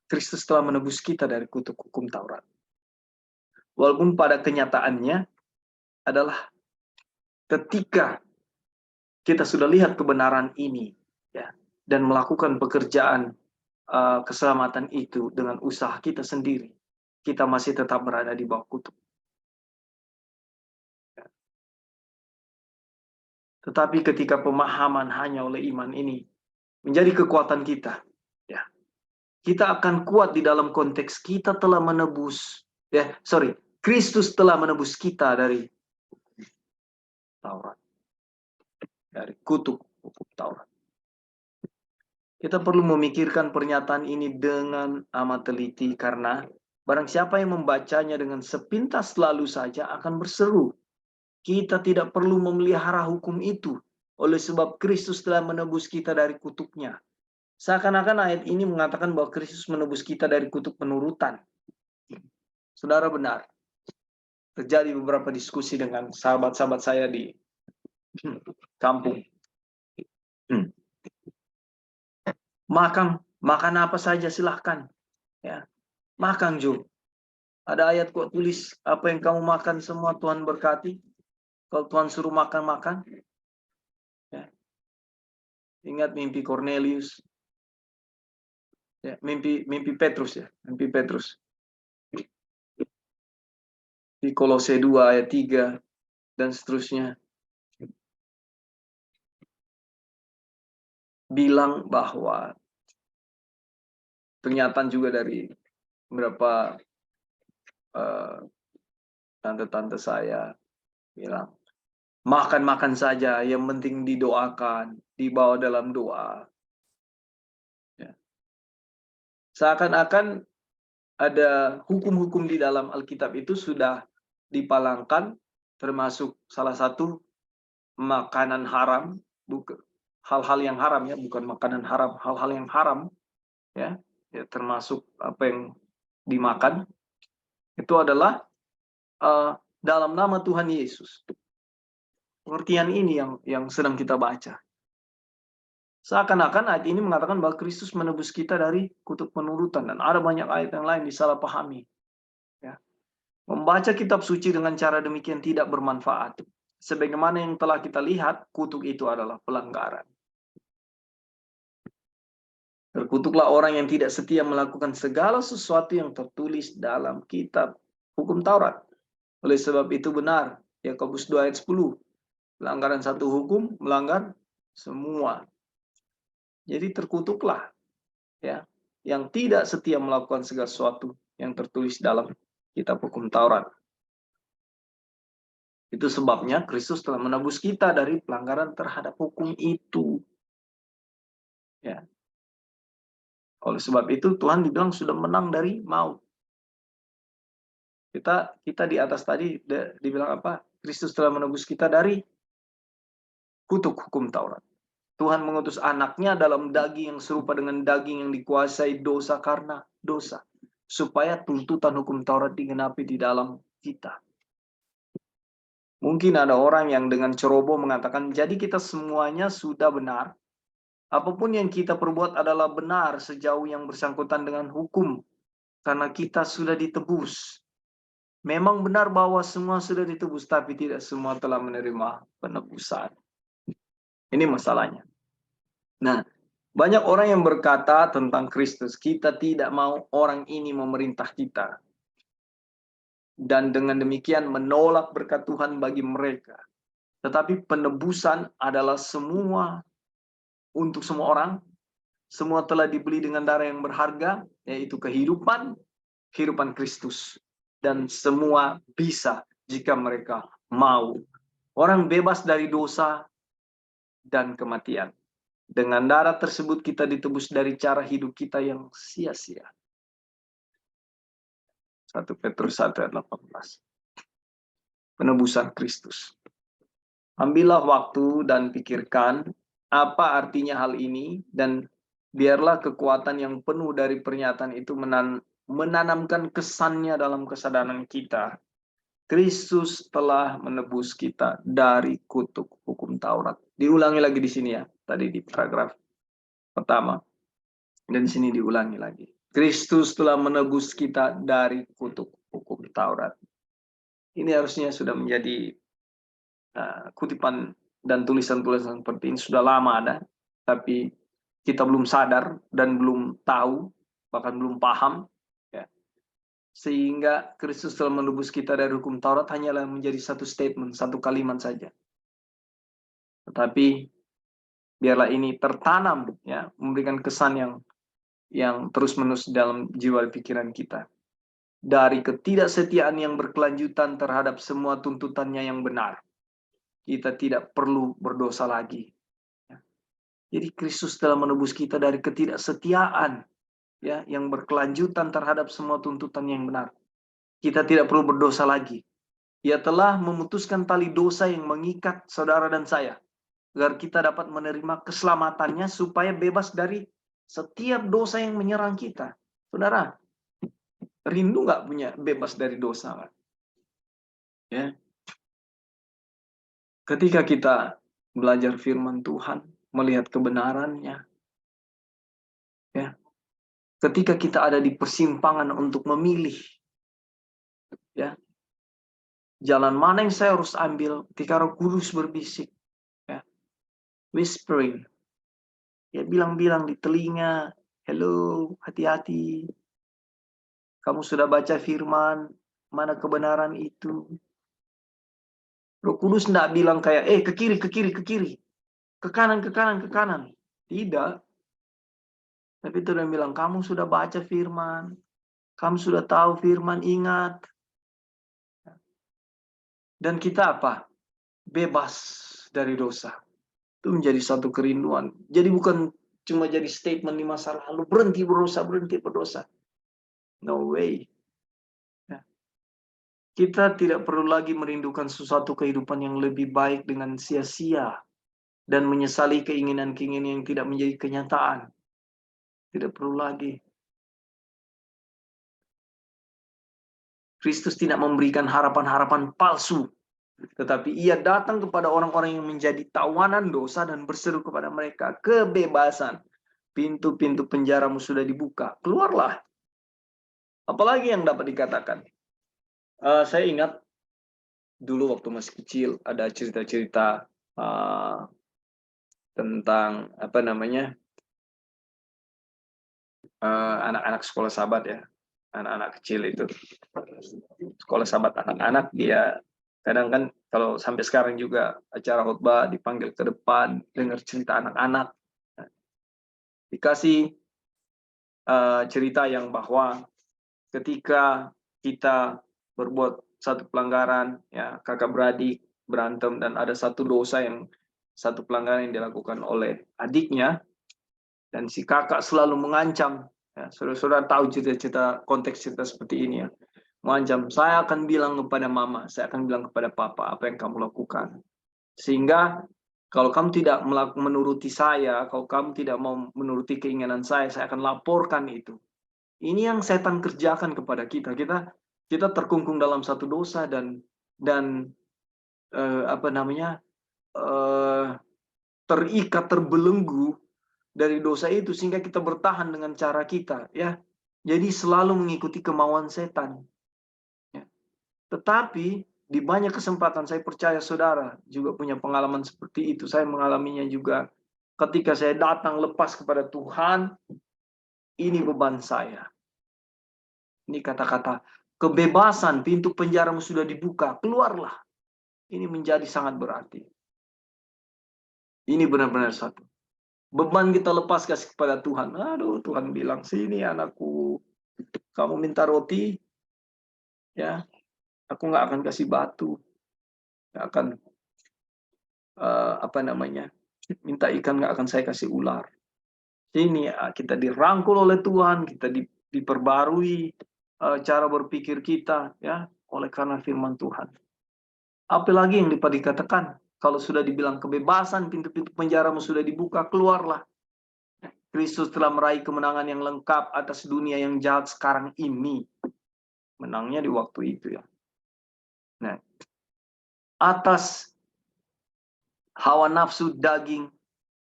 Kristus telah menebus kita dari kutuk hukum Taurat. Walaupun pada kenyataannya adalah ketika kita sudah lihat kebenaran ini, ya, dan melakukan pekerjaan keselamatan itu dengan usaha kita sendiri, kita masih tetap berada di bawah kutuk. Ya. Tetapi ketika pemahaman hanya oleh iman ini menjadi kekuatan kita, ya, kita akan kuat di dalam konteks kita telah menebus, Kristus telah menebus kita dari Taurat, dari kutuk hukum Taurat. Kita perlu memikirkan pernyataan ini dengan amat teliti karena barang siapa yang membacanya dengan sepintas lalu saja akan berseru, kita tidak perlu memelihara hukum itu, oleh sebab Kristus telah menebus kita dari kutuknya. Seakan-akan ayat ini mengatakan bahwa Kristus menebus kita dari kutuk penurutan. Saudara, benar. Terjadi beberapa diskusi dengan sahabat-sahabat saya di kampung. Makan apa saja silahkan. Ya, makan Jo. Ada ayat kok tulis apa yang kamu makan semua Tuhan berkati. Kalau Tuhan suruh makan. Ya. Ingat mimpi Cornelius. Ya, mimpi Petrus ya, mimpi Petrus. Di Kolose 2 ayat 3 dan seterusnya. Bilang bahwa pernyataan juga dari beberapa tante-tante saya bilang, makan saja, yang penting didoakan, dibawa dalam doa. Ya. Seakan-akan ada hukum-hukum di dalam Alkitab itu sudah dipalangkan, termasuk salah satu makanan haram, hal-hal yang haram ya, bukan makanan haram, hal-hal yang haram ya, termasuk apa yang dimakan itu adalah dalam nama Tuhan Yesus. Pengertian ini yang sedang kita baca. Seakan-akan ayat ini mengatakan bahwa Kristus menebus kita dari kutuk penurutan, dan ada banyak ayat yang lain disalahpahami. Ya. Membaca kitab suci dengan cara demikian tidak bermanfaat. Sebagaimana yang telah kita lihat, kutuk itu adalah pelanggaran. Terkutuklah orang yang tidak setia melakukan segala sesuatu yang tertulis dalam kitab hukum Taurat. Oleh sebab itu benar, Yakobus 2 ayat 10, pelanggaran satu hukum melanggar semua. Jadi terkutuklah ya yang tidak setia melakukan segala sesuatu yang tertulis dalam kitab hukum Taurat. Itu sebabnya Kristus telah menebus kita dari pelanggaran terhadap hukum itu. Ya. Oleh sebab itu Tuhan dibilang sudah menang dari maut. Kita di atas tadi dibilang apa? Kristus telah menebus kita dari kutuk hukum Taurat. Tuhan mengutus anaknya dalam daging yang serupa dengan daging yang dikuasai dosa karena dosa. Supaya tuntutan hukum Taurat digenapi di dalam kita. Mungkin ada orang yang dengan ceroboh mengatakan, jadi kita semuanya sudah benar. Apapun yang kita perbuat adalah benar sejauh yang bersangkutan dengan hukum. Karena kita sudah ditebus. Memang benar bahwa semua sudah ditebus, tapi tidak semua telah menerima penebusan. Ini masalahnya. Nah, banyak orang yang berkata tentang Kristus, kita tidak mau orang ini memerintah kita. dan dengan demikian menolak berkat Tuhan bagi mereka. Tetapi penebusan adalah semua untuk semua orang. Semua telah dibeli dengan darah yang berharga, yaitu kehidupan Kristus. Dan semua bisa jika mereka mau. Orang bebas dari dosa dan kematian. Dengan darah tersebut kita ditebus dari cara hidup kita yang sia-sia. 1 Petrus 1 ayat 18. Penebusan Kristus. Ambillah waktu dan pikirkan apa artinya hal ini, dan biarlah kekuatan yang penuh dari pernyataan itu menanamkan kesannya dalam kesadaran kita. Kristus telah menebus kita dari kutuk hukum Taurat. Diulangi lagi di sini ya, tadi di paragraf pertama. Dan di sini diulangi lagi. Kristus telah menebus kita dari kutuk hukum Taurat. Ini harusnya sudah menjadi kutipan dan tulisan-tulisan seperti ini sudah lama ada, tapi kita belum sadar dan belum tahu, bahkan belum paham, ya. Sehingga Kristus telah menebus kita dari hukum Taurat hanyalah menjadi satu statement, satu kalimat saja. Tetapi biarlah ini tertanam, ya, memberikan kesan yang terus-menerus dalam jiwa pikiran kita. Dari ketidaksetiaan yang berkelanjutan terhadap semua tuntutannya yang benar, kita tidak perlu berdosa lagi. Jadi Kristus telah menebus kita dari ketidaksetiaan, ya, yang berkelanjutan terhadap semua tuntutan yang benar. Kita tidak perlu berdosa lagi. Ia telah memutuskan tali dosa yang mengikat saudara dan saya, agar kita dapat menerima keselamatannya supaya bebas dari setiap dosa yang menyerang kita. Saudara, rindu nggak punya bebas dari dosa? Ya. Ketika kita belajar firman Tuhan, melihat kebenarannya, ya, ketika kita ada di persimpangan untuk memilih, ya, jalan mana yang saya harus ambil, ketika Roh Kudus berbisik, ya, whispering, ya, bilang-bilang di telinga, hello, hati-hati, kamu sudah baca firman, mana kebenaran itu. Roh Kudus tidak bilang kayak, ke kiri, ke kiri, ke kiri, ke kanan, ke kanan, ke kanan. Tidak. Tapi itu dia bilang, kamu sudah baca firman, kamu sudah tahu firman, ingat. Dan kita apa? Bebas dari dosa. Itu menjadi satu kerinduan. Jadi bukan cuma jadi statement di masa lalu, berhenti berdosa, berhenti berdosa. No way. Kita tidak perlu lagi merindukan sesuatu kehidupan yang lebih baik dengan sia-sia dan menyesali keinginan-keinginan yang tidak menjadi kenyataan. Tidak perlu lagi. Kristus tidak memberikan harapan-harapan palsu, tetapi ia datang kepada orang-orang yang menjadi tawanan dosa dan berseru kepada mereka, kebebasan. Pintu-pintu penjaramu sudah dibuka, keluarlah. Apalagi yang dapat dikatakan? Saya ingat dulu waktu masih kecil ada cerita-cerita tentang apa namanya, anak-anak sekolah sahabat, ya, anak-anak kecil itu sekolah sahabat anak-anak. Dia kadang kan kalau sampai sekarang juga acara khotbah dipanggil ke depan dengar cerita anak-anak, dikasih cerita yang bahwa ketika kita berbuat satu pelanggaran, ya, kakak beradik berantem dan ada satu dosa satu pelanggaran yang dilakukan oleh adiknya, dan si kakak selalu mengancam, ya, saudara-saudara tahu cerita-cerita, konteks cerita seperti ini, ya, mengancam, saya akan bilang kepada mama, saya akan bilang kepada papa apa yang kamu lakukan, sehingga kalau kamu tidak menuruti saya, kalau kamu tidak mau menuruti keinginan saya akan laporkan itu. Ini yang setan kerjakan kepada kita. Kita terkungkung dalam satu dosa dan terikat, terbelenggu dari dosa itu sehingga kita bertahan dengan cara kita, ya. Jadi selalu mengikuti kemauan setan. Ya. Tetapi di banyak kesempatan saya percaya saudara juga punya pengalaman seperti itu. Saya mengalaminya juga ketika saya datang lepas kepada Tuhan. Ini beban saya. Ini kata-kata, kebebasan, pintu penjaramu sudah dibuka, keluarlah. Ini menjadi sangat berarti. Ini benar-benar satu. Beban kita lepas kasih kepada Tuhan. Aduh, Tuhan bilang, sini anakku, kamu minta roti, ya, aku nggak akan kasih batu, nggak akan minta ikan, nggak akan saya kasih ular. Sini kita dirangkul oleh Tuhan, kita diperbarui cara berpikir kita, ya, oleh karena firman Tuhan. Apalagi yang dikatakan, kalau sudah dibilang kebebasan, pintu-pintu penjaramu sudah dibuka, keluarlah. Kristus telah meraih kemenangan yang lengkap atas dunia yang jahat sekarang ini. Menangnya di waktu itu, ya. Nah, atas hawa nafsu daging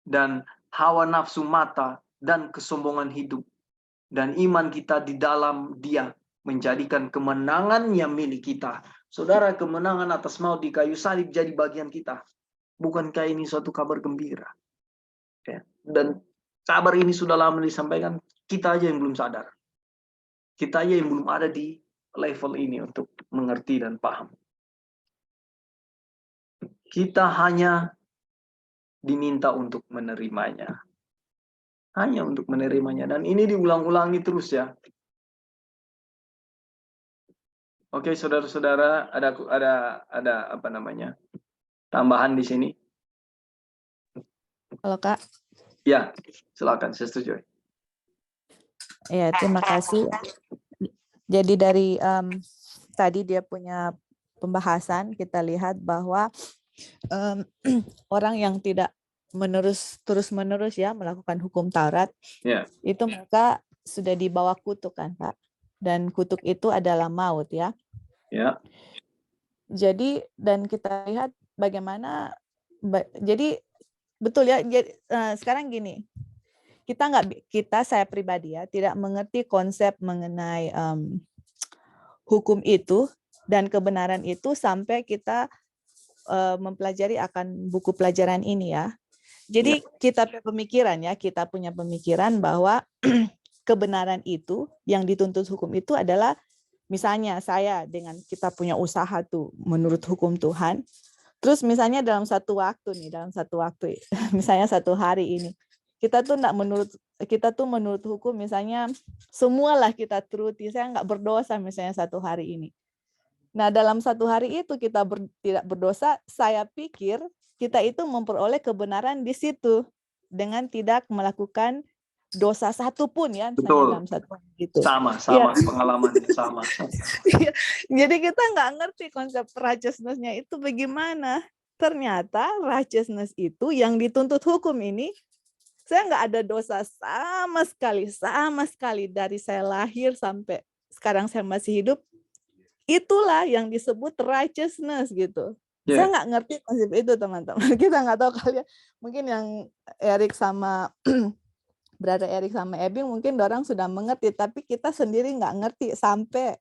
dan hawa nafsu mata dan kesombongan hidup, dan iman kita di dalam Dia menjadikan kemenangan yang milik kita. Saudara, kemenangan atas maut di kayu salib jadi bagian kita. Bukankah ini suatu kabar gembira? Ya. Dan kabar ini sudah lama disampaikan, kita aja yang belum sadar. Kita aja yang belum ada di level ini untuk mengerti dan paham. Kita hanya diminta untuk menerimanya. Hanya untuk menerimanya. Dan ini diulang-ulangi terus, ya. Oke, saudara-saudara, ada tambahan di sini? Halo Kak. Ya, silakan, saya setuju. Ya, terima kasih. Jadi dari tadi dia punya pembahasan, kita lihat bahwa orang yang tidak terus-menerus ya melakukan hukum Taurat, itu mereka sudah dibawa kutuk kan Pak. Dan kutuk itu adalah maut ya. Ya. Jadi dan kita lihat bagaimana, jadi betul ya. Sekarang gini, saya pribadi ya tidak mengerti konsep mengenai hukum itu dan kebenaran itu sampai kita mempelajari akan buku pelajaran ini ya. Jadi kita punya pemikiran bahwa kebenaran itu yang dituntut hukum itu adalah, misalnya saya dengan kita punya usaha tuh menurut hukum Tuhan, terus misalnya dalam satu waktu misalnya satu hari ini kita tuh menurut hukum, misalnya semualah kita turuti, saya nggak berdosa misalnya satu hari ini. Nah dalam satu hari itu kita tidak berdosa, saya pikir kita itu memperoleh kebenaran di situ dengan tidak melakukan dosa satupun ya, betul. Dalam satu gitu. Sama ya. Pengalamannya sama. Jadi kita nggak ngerti konsep righteousness-nya itu bagaimana. Ternyata righteousness itu yang dituntut hukum ini, saya nggak ada dosa sama sekali dari saya lahir sampai sekarang saya masih hidup. Itulah yang disebut righteousness gitu. Saya nggak ngerti konsep itu teman-teman. Kita nggak tahu kalian, mungkin yang Erik sama Brother Erik sama Ebing mungkin orang sudah mengerti, tapi kita sendiri nggak ngerti sampai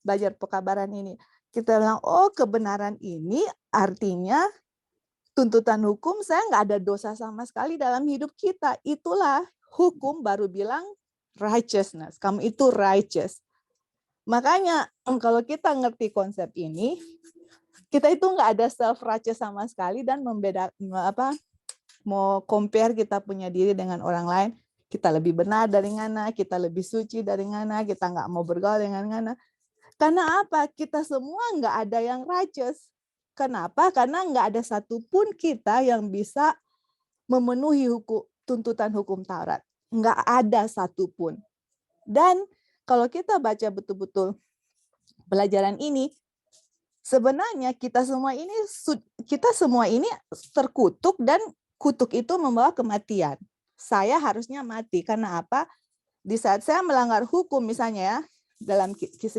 belajar pekabaran ini. Kita bilang, oh kebenaran ini artinya tuntutan hukum, saya nggak ada dosa sama sekali dalam hidup kita. Itulah hukum baru bilang righteousness. Kamu itu righteous. Makanya kalau kita ngerti konsep ini, kita itu nggak ada self-righteous sama sekali dan mau compare kita punya diri dengan orang lain. Kita lebih benar dari ngana, kita lebih suci dari ngana, kita nggak mau bergaul dengan ngana. Karena apa? Kita semua nggak ada yang righteous. Kenapa? Karena nggak ada satupun kita yang bisa memenuhi tuntutan hukum Taurat. Nggak ada satupun. Dan kalau kita baca betul-betul pelajaran ini, sebenarnya kita semua ini terkutuk dan kutuk itu membawa kematian. Saya harusnya mati karena apa? Di saat saya melanggar hukum misalnya ya,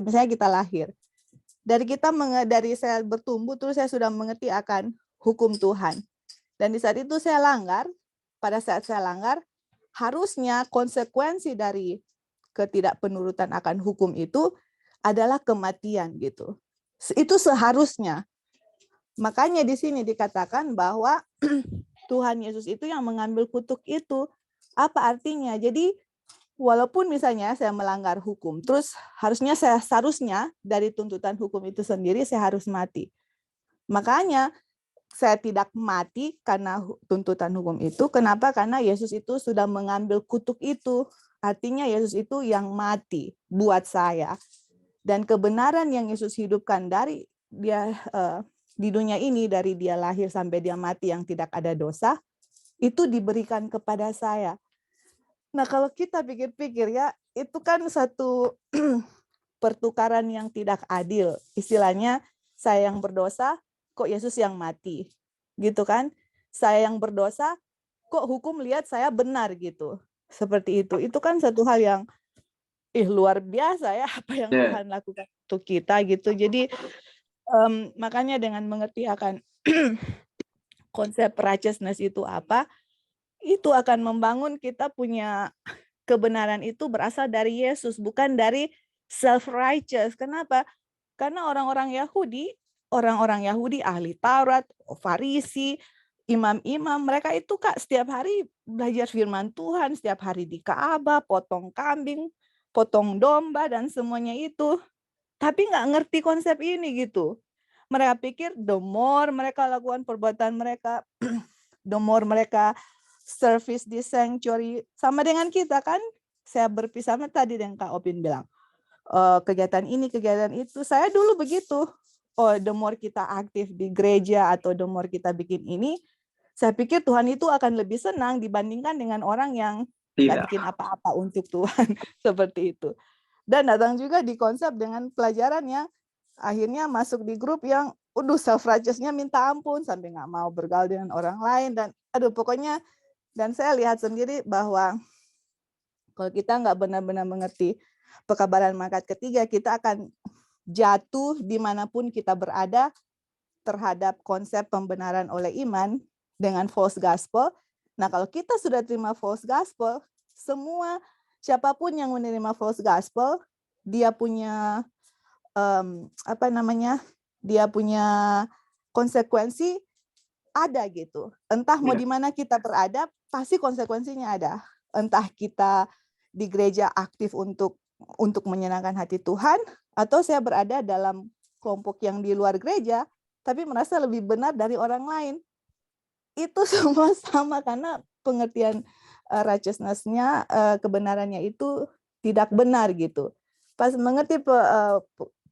misalnya kita lahir. Dari saya bertumbuh terus saya sudah mengerti akan hukum Tuhan. Dan di saat itu saya langgar, pada saat saya langgar, harusnya konsekuensi dari ketidakpenurutan akan hukum itu adalah kematian gitu. Itu seharusnya. Makanya di sini dikatakan bahwa Tuhan Yesus itu yang mengambil kutuk itu. Apa artinya? Jadi walaupun misalnya saya melanggar hukum, terus seharusnya dari tuntutan hukum itu sendiri saya harus mati. Makanya saya tidak mati karena tuntutan hukum itu. Kenapa? Karena Yesus itu sudah mengambil kutuk itu. Artinya Yesus itu yang mati buat saya. Dan kebenaran yang Yesus hidupkan dari dia di dunia ini, dari dia lahir sampai dia mati yang tidak ada dosa, itu diberikan kepada saya. Nah, kalau kita pikir-pikir ya, itu kan satu pertukaran yang tidak adil. Istilahnya, saya yang berdosa, kok Yesus yang mati. Gitu kan? Saya yang berdosa, kok hukum lihat saya benar gitu. Seperti itu. Itu kan satu hal yang luar biasa ya, apa yang Tuhan lakukan untuk kita gitu. Jadi makanya dengan mengerti akan konsep righteousness itu apa, itu akan membangun kita punya kebenaran itu berasal dari Yesus, bukan dari self-righteous. Kenapa? Karena orang-orang Yahudi ahli Taurat, Farisi, imam-imam, mereka itu Kak setiap hari belajar firman Tuhan, setiap hari di Ka'bah, potong kambing, potong domba, dan semuanya itu. Tapi nggak ngerti konsep ini gitu. Mereka pikir the more mereka lakukan perbuatan mereka, the more mereka service di sanctuary, sama dengan kita kan. Saya berpisah tadi dengan Kak Opin bilang, kegiatan ini, kegiatan itu. Saya dulu begitu. Oh, the more kita aktif di gereja atau the more kita bikin ini, saya pikir Tuhan itu akan lebih senang dibandingkan dengan orang yang nggak bikin apa-apa untuk Tuhan. Seperti itu. Dan datang juga di konsep dengan pelajaran yang akhirnya masuk di grup yang self-righteous-nya minta ampun, sampai nggak mau bergaul dengan orang lain. Dan pokoknya, dan saya lihat sendiri bahwa kalau kita nggak benar-benar mengerti pekabaran malaikat ketiga, kita akan jatuh dimanapun kita berada terhadap konsep pembenaran oleh iman dengan false gospel. Nah, kalau kita sudah terima false gospel, semua siapapun yang menerima false gospel, dia punya dia punya konsekuensi ada gitu. Entah mau di mana kita berada, pasti konsekuensinya ada. Entah kita di gereja aktif untuk menyenangkan hati Tuhan, atau saya berada dalam kelompok yang di luar gereja, tapi merasa lebih benar dari orang lain. Itu semua sama karena pengertian righteousness-nya, kebenarannya itu tidak benar gitu. Pas mengerti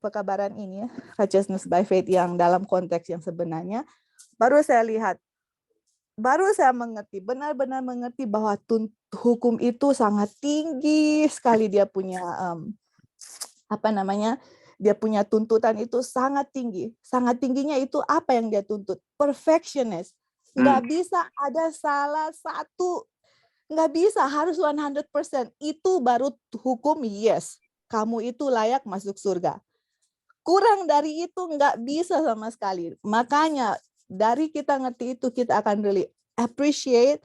pekabaran ini, righteousness by faith yang dalam konteks yang sebenarnya, baru saya lihat, baru saya mengerti, benar-benar mengerti bahwa hukum itu sangat tinggi sekali. Dia punya dia punya tuntutan itu sangat tinggi. Sangat tingginya itu apa yang dia tuntut? Perfectionist. Nggak bisa ada salah satu. Nggak bisa, harus 100%. Itu baru hukum, yes. Kamu itu layak masuk surga. Kurang dari itu nggak bisa sama sekali. Makanya dari kita ngerti itu, kita akan really appreciate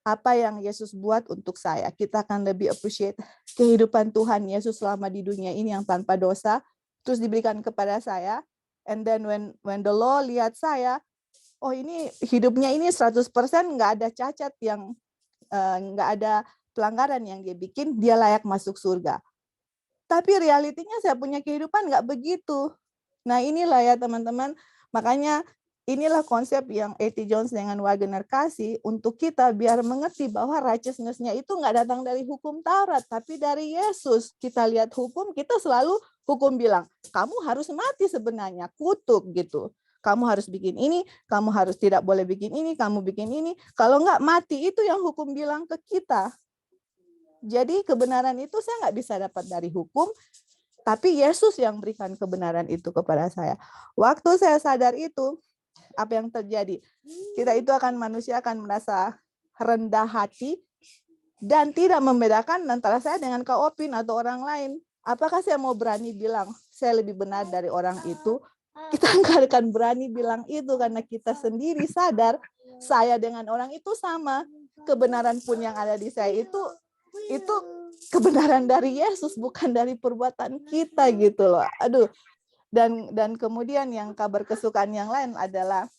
apa yang Yesus buat untuk saya. Kita akan lebih appreciate kehidupan Tuhan Yesus selama di dunia ini yang tanpa dosa, terus diberikan kepada saya. And then when the law lihat saya, oh ini hidupnya ini 100% nggak ada cacat, yang nggak ada pelanggaran yang dia bikin, dia layak masuk surga. Tapi realitinya saya punya kehidupan nggak begitu. Nah inilah ya teman-teman, makanya inilah konsep yang A.T. Jones dengan Wagner kasih untuk kita biar mengerti bahwa righteousness-nya itu nggak datang dari hukum Taurat, tapi dari Yesus. Kita lihat hukum, kita selalu hukum bilang, kamu harus mati sebenarnya, kutuk gitu. Kamu harus bikin ini, kamu harus tidak boleh bikin ini, kamu bikin ini. Kalau nggak mati, itu yang hukum bilang ke kita. Jadi kebenaran itu saya nggak bisa dapat dari hukum, tapi Yesus yang berikan kebenaran itu kepada saya. Waktu saya sadar itu, apa yang terjadi? Kita itu manusia akan merasa rendah hati dan tidak membedakan antara saya dengan Kak Opin atau orang lain. Apakah saya mau berani bilang saya lebih benar dari orang itu? Kita nggak akan berani bilang itu karena kita sendiri sadar saya dengan orang itu sama. Kebenaran pun yang ada di saya itu kebenaran dari Yesus, bukan dari perbuatan kita gitu loh. Aduh. Dan kemudian yang kabar kesukaan yang lain adalah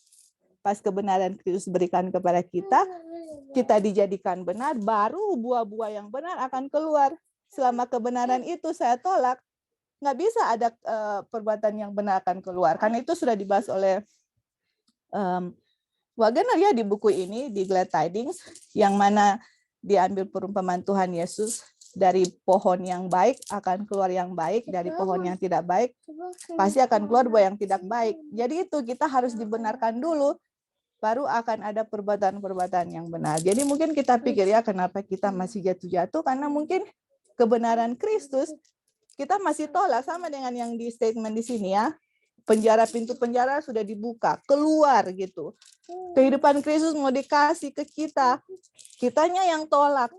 pas kebenaran Kristus berikan kepada kita, kita dijadikan benar, baru buah-buah yang benar akan keluar. Selama kebenaran itu saya tolak, nggak bisa ada perbuatan yang benar akan keluar. Karena itu sudah dibahas oleh Wagner ya di buku ini, di Glad Tidings, yang mana diambil perumpamaan Tuhan Yesus, dari pohon yang baik akan keluar yang baik, dari pohon yang tidak baik pasti akan keluar buah yang tidak baik. Jadi itu kita harus dibenarkan dulu, baru akan ada perbuatan-perbuatan yang benar. Jadi mungkin kita pikir ya kenapa kita masih jatuh-jatuh, karena mungkin kebenaran Kristus kita masih tolak, sama dengan yang di statement di sini ya. Pintu penjara sudah dibuka, keluar gitu. Kehidupan Kristus mau dikasih ke kita, kitanya yang tolak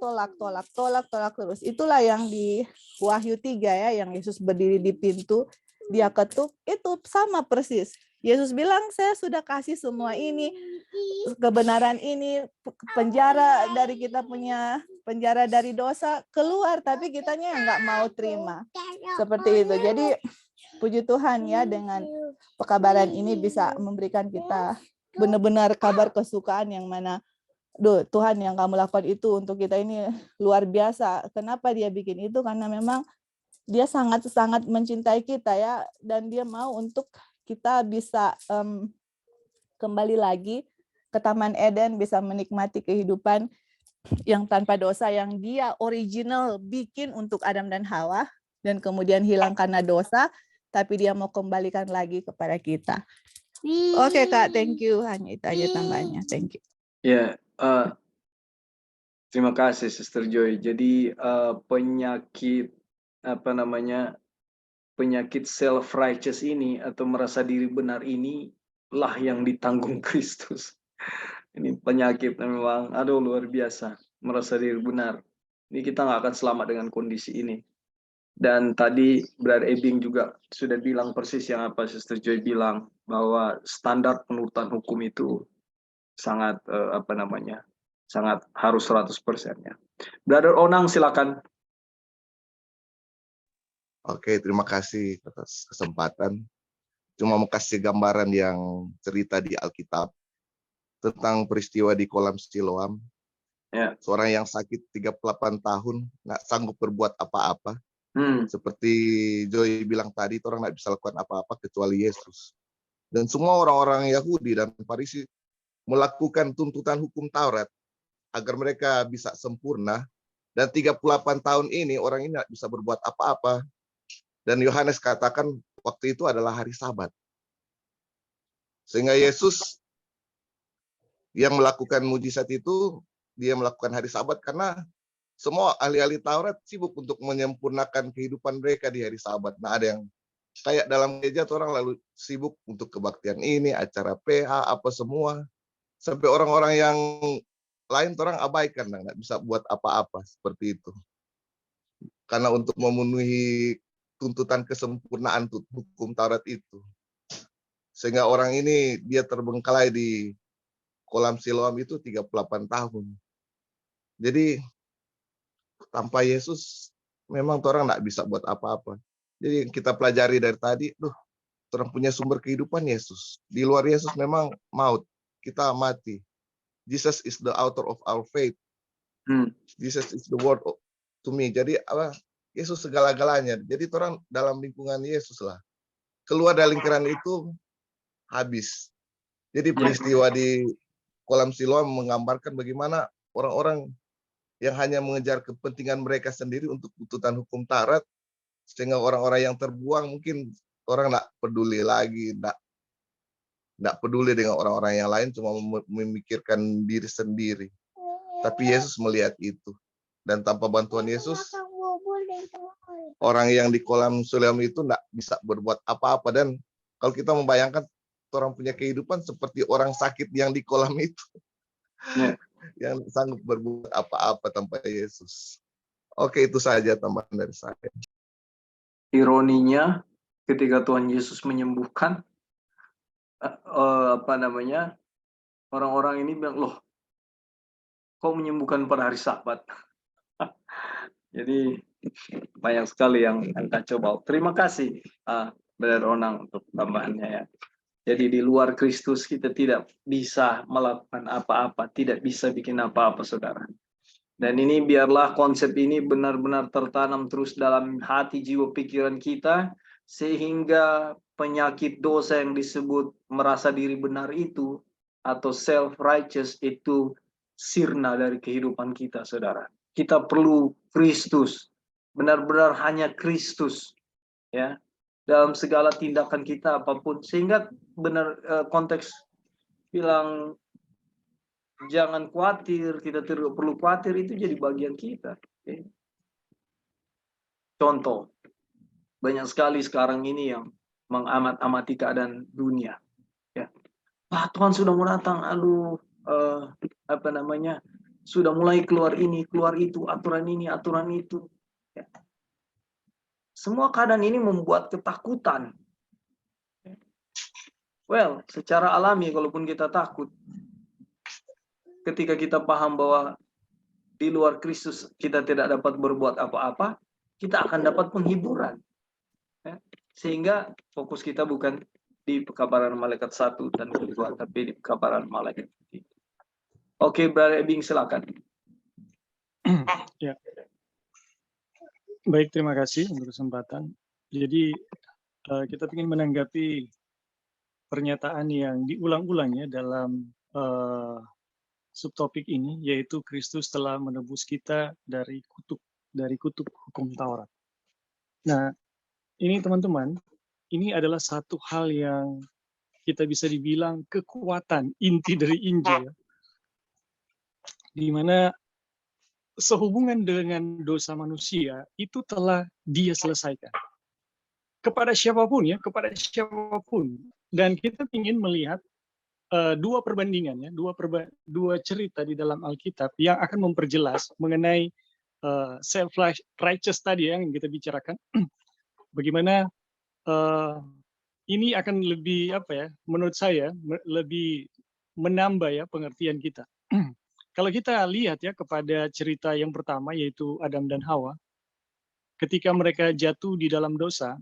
terus. Itulah yang di Wahyu 3 ya, yang Yesus berdiri di pintu, dia ketuk, itu sama persis. Yesus bilang, saya sudah kasih semua ini, kebenaran ini, penjara dari kita punya, penjara dari dosa, keluar, tapi kitanya yang nggak mau terima. Seperti itu. Jadi puji Tuhan ya, dengan pekabaran ini bisa memberikan kita benar-benar kabar kesukaan yang mana, Tuhan yang kamu lakukan itu untuk kita ini luar biasa. Kenapa dia bikin itu? Karena memang dia sangat-sangat mencintai kita ya, dan dia mau untuk kita bisa kembali lagi ke Taman Eden, bisa menikmati kehidupan yang tanpa dosa, yang dia original bikin untuk Adam dan Hawa, dan kemudian hilang karena dosa, tapi dia mau kembalikan lagi kepada kita. Oke Kak, thank you. Hanya itu aja tambahnya. Thank you. Ya, terima kasih Sister Joy. Jadi penyakit penyakit self righteous ini atau merasa diri benar ini lah yang ditanggung Kristus. Ini penyakit memang, aduh luar biasa, merasa diri benar. Ini kita nggak akan selamat dengan kondisi ini. Dan tadi Brother Ebing juga sudah bilang persis yang apa Sister Joy bilang, bahwa standar penurutan hukum itu sangat sangat harus 100%-nya. Brother Onang silakan. Oke, terima kasih atas kesempatan. Cuma mau kasih gambaran yang cerita di Alkitab tentang peristiwa di kolam Siloam. Ya. Seorang yang sakit 38 tahun, nggak sanggup berbuat apa-apa. Seperti Joy bilang tadi, orang nggak bisa lakukan apa-apa kecuali Yesus. Dan semua orang-orang Yahudi dan Farisi melakukan tuntutan hukum Taurat agar mereka bisa sempurna. Dan 38 tahun ini orang ini nggak bisa berbuat apa-apa. Dan Yohanes katakan waktu itu adalah hari Sabat. Sehingga Yesus yang melakukan mujizat itu, dia melakukan hari Sabat karena semua ahli-ahli Taurat sibuk untuk menyempurnakan kehidupan mereka di hari Sabat. Nah, ada yang kayak dalam gereja orang lalu sibuk untuk kebaktian ini, acara PH, apa semua. Sampai orang-orang yang lain orang abaikan, nggak bisa buat apa-apa seperti itu. Karena untuk memenuhi tuntutan kesempurnaan hukum Taurat itu. Sehingga orang ini dia terbengkalai di kolam Siloam itu 38 tahun. Jadi tanpa Yesus memang orang nggak bisa buat apa-apa. Jadi kita pelajari dari tadi, orang punya sumber kehidupan Yesus. Di luar Yesus memang maut, kita mati. Jesus is the author of our faith. Jesus is the word to me. Jadi Yesus segala-galanya. Jadi orang dalam lingkungan Yesus lah. Keluar dari lingkaran itu habis. Jadi peristiwa di kolam Siloam menggambarkan bagaimana orang-orang yang hanya mengejar kepentingan mereka sendiri untuk tuntutan hukum Taurat, sehingga orang-orang yang terbuang mungkin orang tidak peduli lagi, tidak peduli dengan orang-orang yang lain, cuma memikirkan diri sendiri. Tapi Yesus melihat itu, dan tanpa bantuan Yesus, orang yang di kolam Siloam itu tidak bisa berbuat apa-apa. Dan kalau kita membayangkan orang punya kehidupan seperti orang sakit yang di kolam itu. Yang sanggup berbuat apa-apa tanpa Yesus. Oke, itu saja tambahan dari saya. Ironinya, ketika Tuhan Yesus menyembuhkan, orang-orang ini bilang, loh, kok menyembuhkan pada hari Sabat? Jadi banyak sekali yang kacau bau. Terima kasih, Brother Onang, untuk tambahannya ya. Jadi di luar Kristus kita tidak bisa melakukan apa-apa, tidak bisa bikin apa-apa, saudara. Dan ini biarlah konsep ini benar-benar tertanam terus dalam hati, jiwa, pikiran kita, sehingga penyakit dosa yang disebut merasa diri benar itu, atau self-righteous itu sirna dari kehidupan kita, saudara. Kita perlu Kristus, benar-benar hanya Kristus, ya, dalam segala tindakan kita apapun, sehingga benar konteks bilang jangan khawatir, kita tidak perlu khawatir, itu jadi bagian kita. Oke. Contoh, banyak sekali sekarang ini yang mengamat-amati keadaan dunia. Ya. Tuhan sudah mau datang, aduh, sudah mulai keluar ini, keluar itu, aturan ini, aturan itu. Ya. Semua keadaan ini membuat ketakutan. Well, secara alami, kalaupun kita takut, ketika kita paham bahwa di luar Kristus kita tidak dapat berbuat apa-apa, kita akan dapat penghiburan. Ya. Sehingga fokus kita bukan di pekabaran malaikat 1 dan 2, tapi di pekabaran malaikat 3. Oke, Brother Ebing, silakan. Ya. Baik, terima kasih untuk kesempatan. Jadi kita ingin menanggapi pernyataan yang diulang-ulang ya dalam subtopik ini, yaitu Kristus telah menebus kita dari kutuk hukum Taurat. Nah, ini teman-teman, ini adalah satu hal yang kita bisa dibilang kekuatan inti dari Injil, di mana sehubungan dengan dosa manusia itu telah Dia selesaikan. Kepada siapapun ya, kepada siapapun. Dan kita ingin melihat dua perbandingan ya, dua cerita di dalam Alkitab yang akan memperjelas mengenai self-righteous tadi yang kita bicarakan. Bagaimana ini akan lebih menurut saya lebih menambah ya pengertian kita. Kalau kita lihat ya kepada cerita yang pertama, yaitu Adam dan Hawa, ketika mereka jatuh di dalam dosa,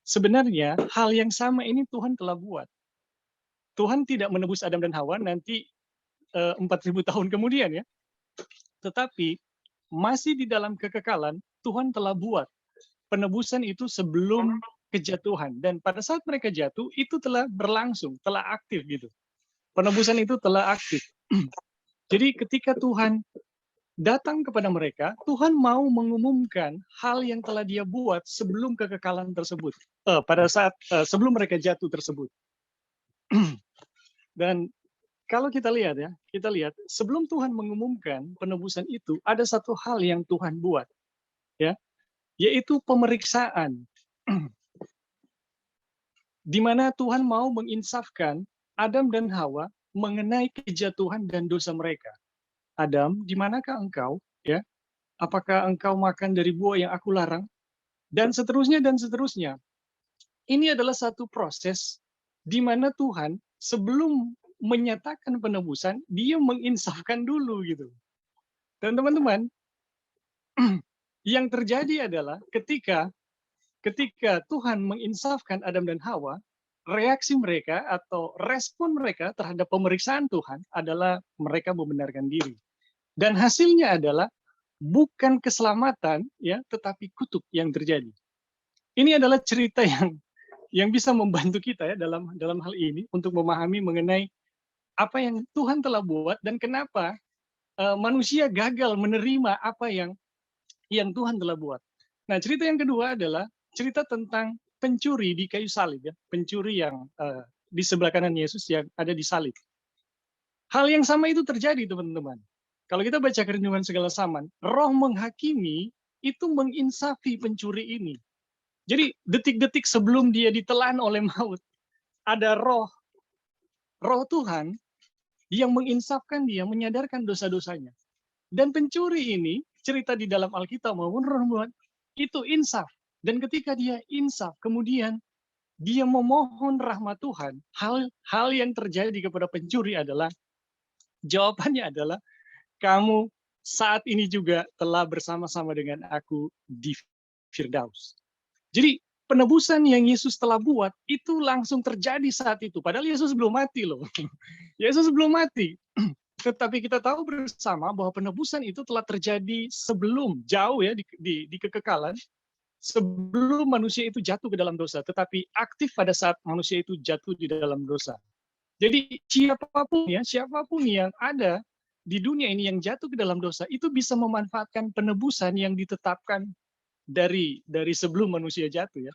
sebenarnya hal yang sama ini Tuhan telah buat. Tuhan tidak menebus Adam dan Hawa nanti 4.000 tahun kemudian ya. Tetapi masih di dalam kekekalan, Tuhan telah buat penebusan itu sebelum kejatuhan. Dan pada saat mereka jatuh, itu telah berlangsung, telah aktif gitu. Penebusan itu telah aktif. Jadi ketika Tuhan datang kepada mereka, Tuhan mau mengumumkan hal yang telah Dia buat sebelum kekekalan tersebut. Pada saat sebelum mereka jatuh tersebut. Dan kalau kita lihat ya, sebelum Tuhan mengumumkan penebusan itu, ada satu hal yang Tuhan buat, ya, yaitu pemeriksaan, di mana Tuhan mau menginsafkan Adam dan Hawa mengenai kejatuhan dan dosa mereka. Adam, di manakah engkau? Ya, apakah engkau makan dari buah yang aku larang? Dan seterusnya dan seterusnya. Ini adalah satu proses di mana Tuhan sebelum menyatakan penebusan, Dia menginsafkan dulu gitu. Dan teman-teman, yang terjadi adalah ketika Tuhan menginsafkan Adam dan Hawa, reaksi mereka atau respon mereka terhadap pemeriksaan Tuhan adalah mereka membenarkan diri. Dan hasilnya adalah bukan keselamatan ya, tetapi kutuk yang terjadi. Ini adalah cerita yang bisa membantu kita ya dalam hal ini untuk memahami mengenai apa yang Tuhan telah buat dan kenapa manusia gagal menerima apa yang Tuhan telah buat. Nah, cerita yang kedua adalah cerita tentang pencuri di kayu salib ya, pencuri yang di sebelah kanan Yesus yang ada di salib. Hal yang sama itu terjadi, teman-teman. Kalau kita baca Kerenungan Segala Zaman, Roh menghakimi itu menginsafi pencuri ini. Jadi detik-detik sebelum dia ditelan oleh maut, ada roh Tuhan yang menginsafkan dia, menyadarkan dosa-dosanya. Dan pencuri ini, cerita di dalam Alkitab maupun Roh itu insaf. Dan ketika dia insaf, kemudian dia memohon rahmat Tuhan, hal yang terjadi kepada pencuri adalah, jawabannya adalah, kamu saat ini juga telah bersama-sama dengan aku di Firdaus. Jadi penebusan yang Yesus telah buat itu langsung terjadi saat itu. Padahal Yesus belum mati loh. Yesus belum mati. Tetapi kita tahu bersama bahwa penebusan itu telah terjadi sebelum, jauh ya di kekekalan, sebelum manusia itu jatuh ke dalam dosa, tetapi aktif pada saat manusia itu jatuh di dalam dosa. Jadi siapapun yang ada di dunia ini yang jatuh ke dalam dosa itu bisa memanfaatkan penebusan yang ditetapkan dari sebelum manusia jatuh ya.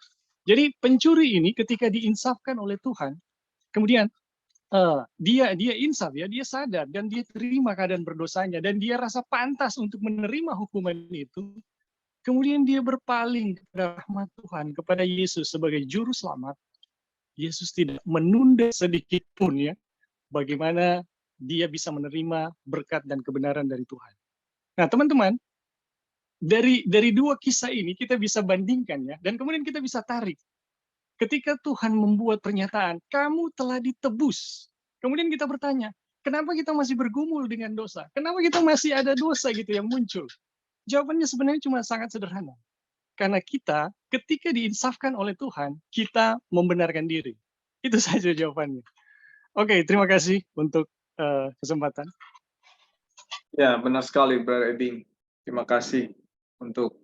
Jadi pencuri ini ketika diinsafkan oleh Tuhan, kemudian dia insaf ya, dia sadar dan dia terima keadaan berdosanya dan dia rasa pantas untuk menerima hukuman itu. Kemudian dia berpaling kepada rahmat Tuhan, kepada Yesus sebagai juru selamat. Yesus tidak menunda sedikit pun ya, bagaimana dia bisa menerima berkat dan kebenaran dari Tuhan. Nah, teman-teman, dari dua kisah ini kita bisa bandingkan ya, dan kemudian kita bisa tarik. Ketika Tuhan membuat pernyataan, kamu telah ditebus. Kemudian kita bertanya, kenapa kita masih bergumul dengan dosa? Kenapa kita masih ada dosa gitu yang muncul? Jawabannya sebenarnya cuma sangat sederhana. Karena kita ketika diinsafkan oleh Tuhan, kita membenarkan diri. Itu saja jawabannya. Oke, terima kasih untuk kesempatan. Ya, benar sekali, Brother Ebing. Terima kasih untuk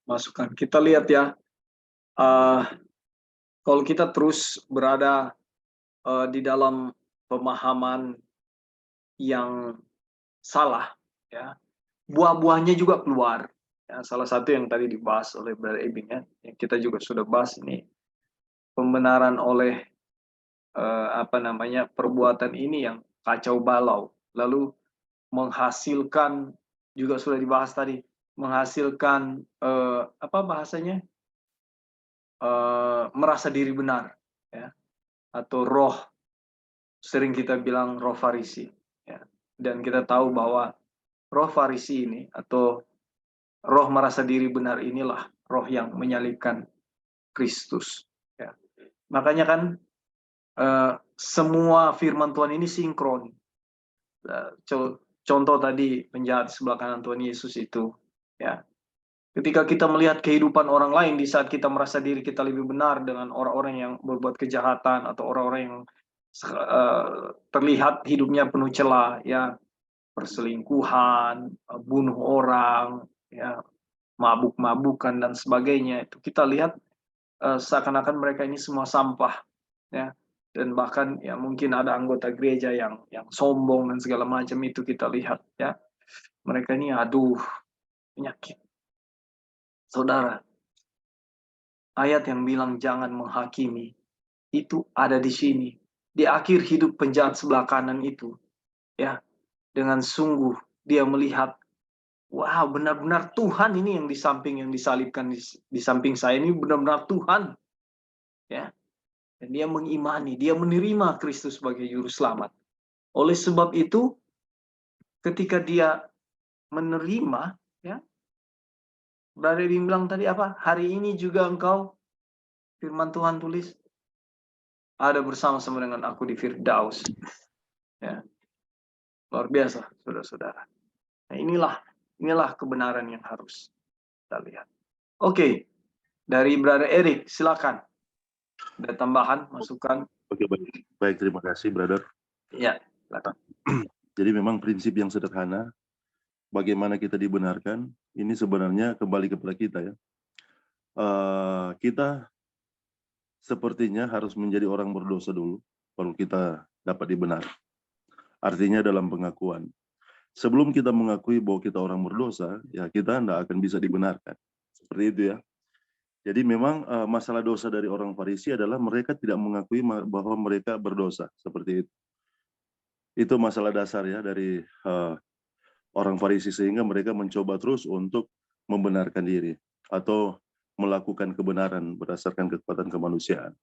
masukan. Kita lihat ya, kalau kita terus berada di dalam pemahaman yang salah, ya, buah-buahnya juga keluar. Ya, salah satu yang tadi dibahas oleh Brother Ebing ya, yang kita juga sudah bahas ini, pembenaran oleh perbuatan ini yang kacau balau, lalu menghasilkan, juga sudah dibahas tadi, menghasilkan merasa diri benar ya, atau roh, sering kita bilang roh Farisi ya. Dan kita tahu bahwa roh Farisi ini atau roh merasa diri benar inilah roh yang menyalibkan Kristus ya. Makanya kan semua firman Tuhan ini sinkron. Contoh tadi penjahat sebelah kanan Tuhan Yesus itu ya. Ketika kita melihat kehidupan orang lain di saat kita merasa diri kita lebih benar dengan orang-orang yang berbuat kejahatan atau orang-orang yang terlihat hidupnya penuh celah ya, perselingkuhan, bunuh orang, ya, mabuk-mabukan dan sebagainya, itu kita lihat seakan-akan mereka ini semua sampah ya. Dan bahkan ya mungkin ada anggota gereja yang sombong dan segala macam, itu kita lihat ya. Mereka ini aduh penyakit. Saudara, ayat yang bilang jangan menghakimi itu ada di sini. Di akhir hidup penjahat sebelah kanan itu ya, dengan sungguh dia melihat, wow, benar-benar Tuhan ini yang disalibkan di samping saya ini benar-benar Tuhan ya. Dan dia mengimani, dia menerima Kristus sebagai juru selamat. Oleh sebab itu, ketika dia menerima, ya, Brother Bing bilang tadi apa? Hari ini juga engkau, firman Tuhan tulis, ada bersama-sama dengan aku di Firdaus. Ya, luar biasa, saudara-saudara. Nah, inilah kebenaran yang harus kita lihat. Oke, dari Brother Eric, silakan. Ada tambahan, masukan? Oke, baik, terima kasih, Brother. Ya, silakan. Jadi memang prinsip yang sederhana, bagaimana kita dibenarkan, ini sebenarnya kembali kepada kita ya. Kita sepertinya harus menjadi orang berdosa dulu, baru kita dapat dibenarkan. Artinya dalam pengakuan. Sebelum kita mengakui bahwa kita orang berdosa, ya kita tidak akan bisa dibenarkan. Seperti itu ya. Jadi memang masalah dosa dari orang Farisi adalah mereka tidak mengakui bahwa mereka berdosa. Seperti itu. Itu masalah dasar ya dari orang Farisi, sehingga mereka mencoba terus untuk membenarkan diri atau melakukan kebenaran berdasarkan kekuatan kemanusiaan.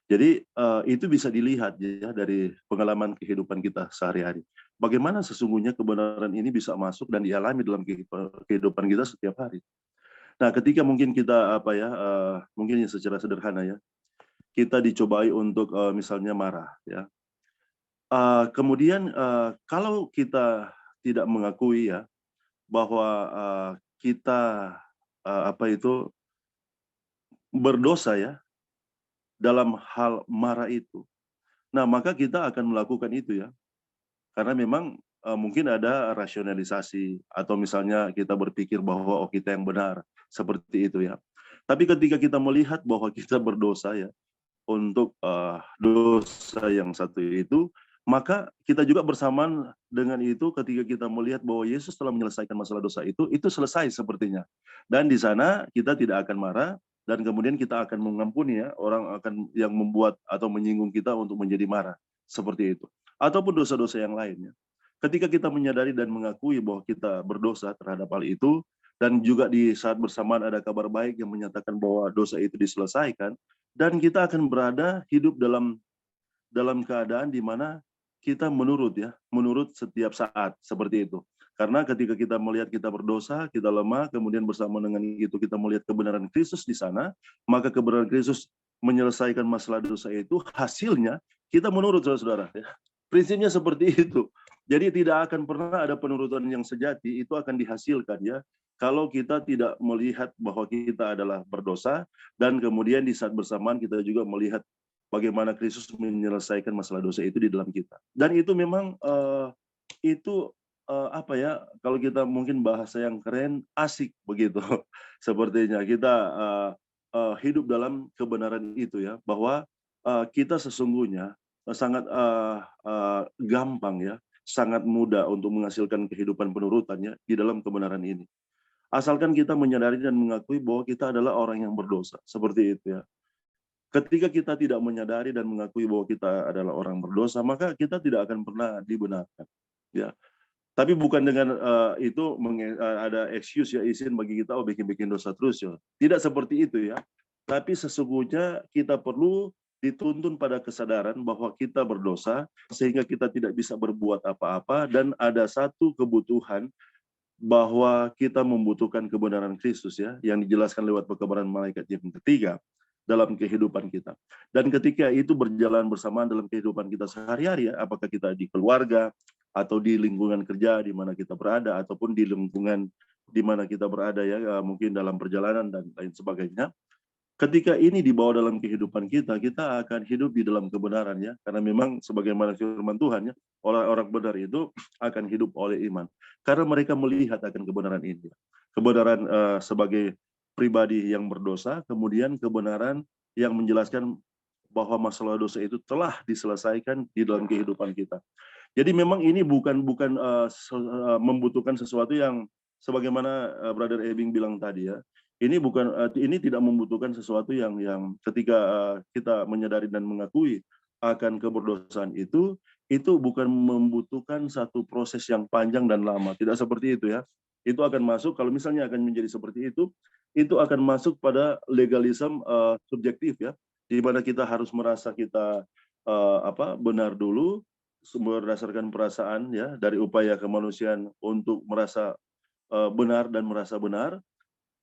Jadi itu bisa dilihat ya dari pengalaman kehidupan kita sehari-hari. Bagaimana sesungguhnya kebenaran ini bisa masuk dan dialami dalam kehidupan kita setiap hari. Nah, ketika mungkin kita mungkin secara sederhana ya, kita dicobai untuk misalnya marah ya. Kemudian kalau kita tidak mengakui ya bahwa kita berdosa ya dalam hal marah itu, nah maka kita akan melakukan itu ya. Karena memang mungkin ada rasionalisasi atau misalnya kita berpikir bahwa oh kita yang benar, seperti itu ya. Tapi ketika kita melihat bahwa kita berdosa ya untuk dosa yang satu itu, maka kita juga bersamaan dengan itu ketika kita melihat bahwa Yesus telah menyelesaikan masalah dosa itu selesai sepertinya. Dan di sana kita tidak akan marah, dan kemudian kita akan mengampuni ya orang akan yang membuat atau menyinggung kita untuk menjadi marah, seperti itu. Ataupun dosa-dosa yang lainnya. Ketika kita menyadari dan mengakui bahwa kita berdosa terhadap hal itu, dan juga di saat bersamaan ada kabar baik yang menyatakan bahwa dosa itu diselesaikan, dan kita akan berada hidup dalam keadaan di mana kita menurut setiap saat, seperti itu. Karena ketika kita melihat kita berdosa, kita lemah, kemudian bersama dengan itu kita melihat kebenaran Kristus di sana, maka kebenaran Kristus menyelesaikan masalah dosa itu, hasilnya kita menurut, saudara-saudara. Ya. Prinsipnya seperti itu. Jadi tidak akan pernah ada penurutan yang sejati, itu akan dihasilkan ya. Kalau kita tidak melihat bahwa kita adalah berdosa, dan kemudian di saat bersamaan kita juga melihat bagaimana Kristus menyelesaikan masalah dosa itu di dalam kita. Dan itu memang apa ya, kalau kita mungkin bahasa yang keren, asik begitu. Sepertinya kita hidup dalam kebenaran itu ya, bahwa kita sesungguhnya sangat gampang ya, sangat mudah untuk menghasilkan kehidupan penurutannya di dalam kebenaran ini. Asalkan kita menyadari dan mengakui bahwa kita adalah orang yang berdosa, seperti itu ya. Ketika kita tidak menyadari dan mengakui bahwa kita adalah orang berdosa, maka kita tidak akan pernah dibenarkan. Ya, tapi bukan dengan itu ada excuse ya, izin bagi kita bikin dosa terus ya. Tidak seperti itu ya. Tapi sesungguhnya kita perlu dituntun pada kesadaran bahwa kita berdosa sehingga kita tidak bisa berbuat apa-apa, dan ada satu kebutuhan bahwa kita membutuhkan kebenaran Kristus ya, yang dijelaskan lewat pekabaran malaikat yang ketiga dalam kehidupan kita. Dan ketika itu berjalan bersamaan dalam kehidupan kita sehari-hari ya, apakah kita di keluarga atau di lingkungan kerja di mana kita berada, ataupun di lingkungan di mana kita berada ya, mungkin dalam perjalanan dan lain sebagainya. Ketika ini dibawa dalam kehidupan kita, kita akan hidup di dalam kebenaran ya, karena memang sebagaimana firman Tuhan ya, orang-orang benar itu akan hidup oleh iman, karena mereka melihat akan kebenaran ini. Kebenaran sebagai pribadi yang berdosa, kemudian kebenaran yang menjelaskan bahwa masalah dosa itu telah diselesaikan di dalam kehidupan kita. Jadi memang ini bukan membutuhkan sesuatu yang sebagaimana Brother Ebing bilang tadi ya. Ini tidak membutuhkan sesuatu yang ketika kita menyadari dan mengakui akan keberdosaan itu bukan membutuhkan satu proses yang panjang dan lama. Tidak seperti itu ya. Itu akan masuk, kalau misalnya akan menjadi seperti itu akan masuk pada legalisme subjektif ya, di mana kita harus merasa kita benar dulu berdasarkan perasaan ya, dari upaya kemanusiaan untuk merasa benar dan merasa benar,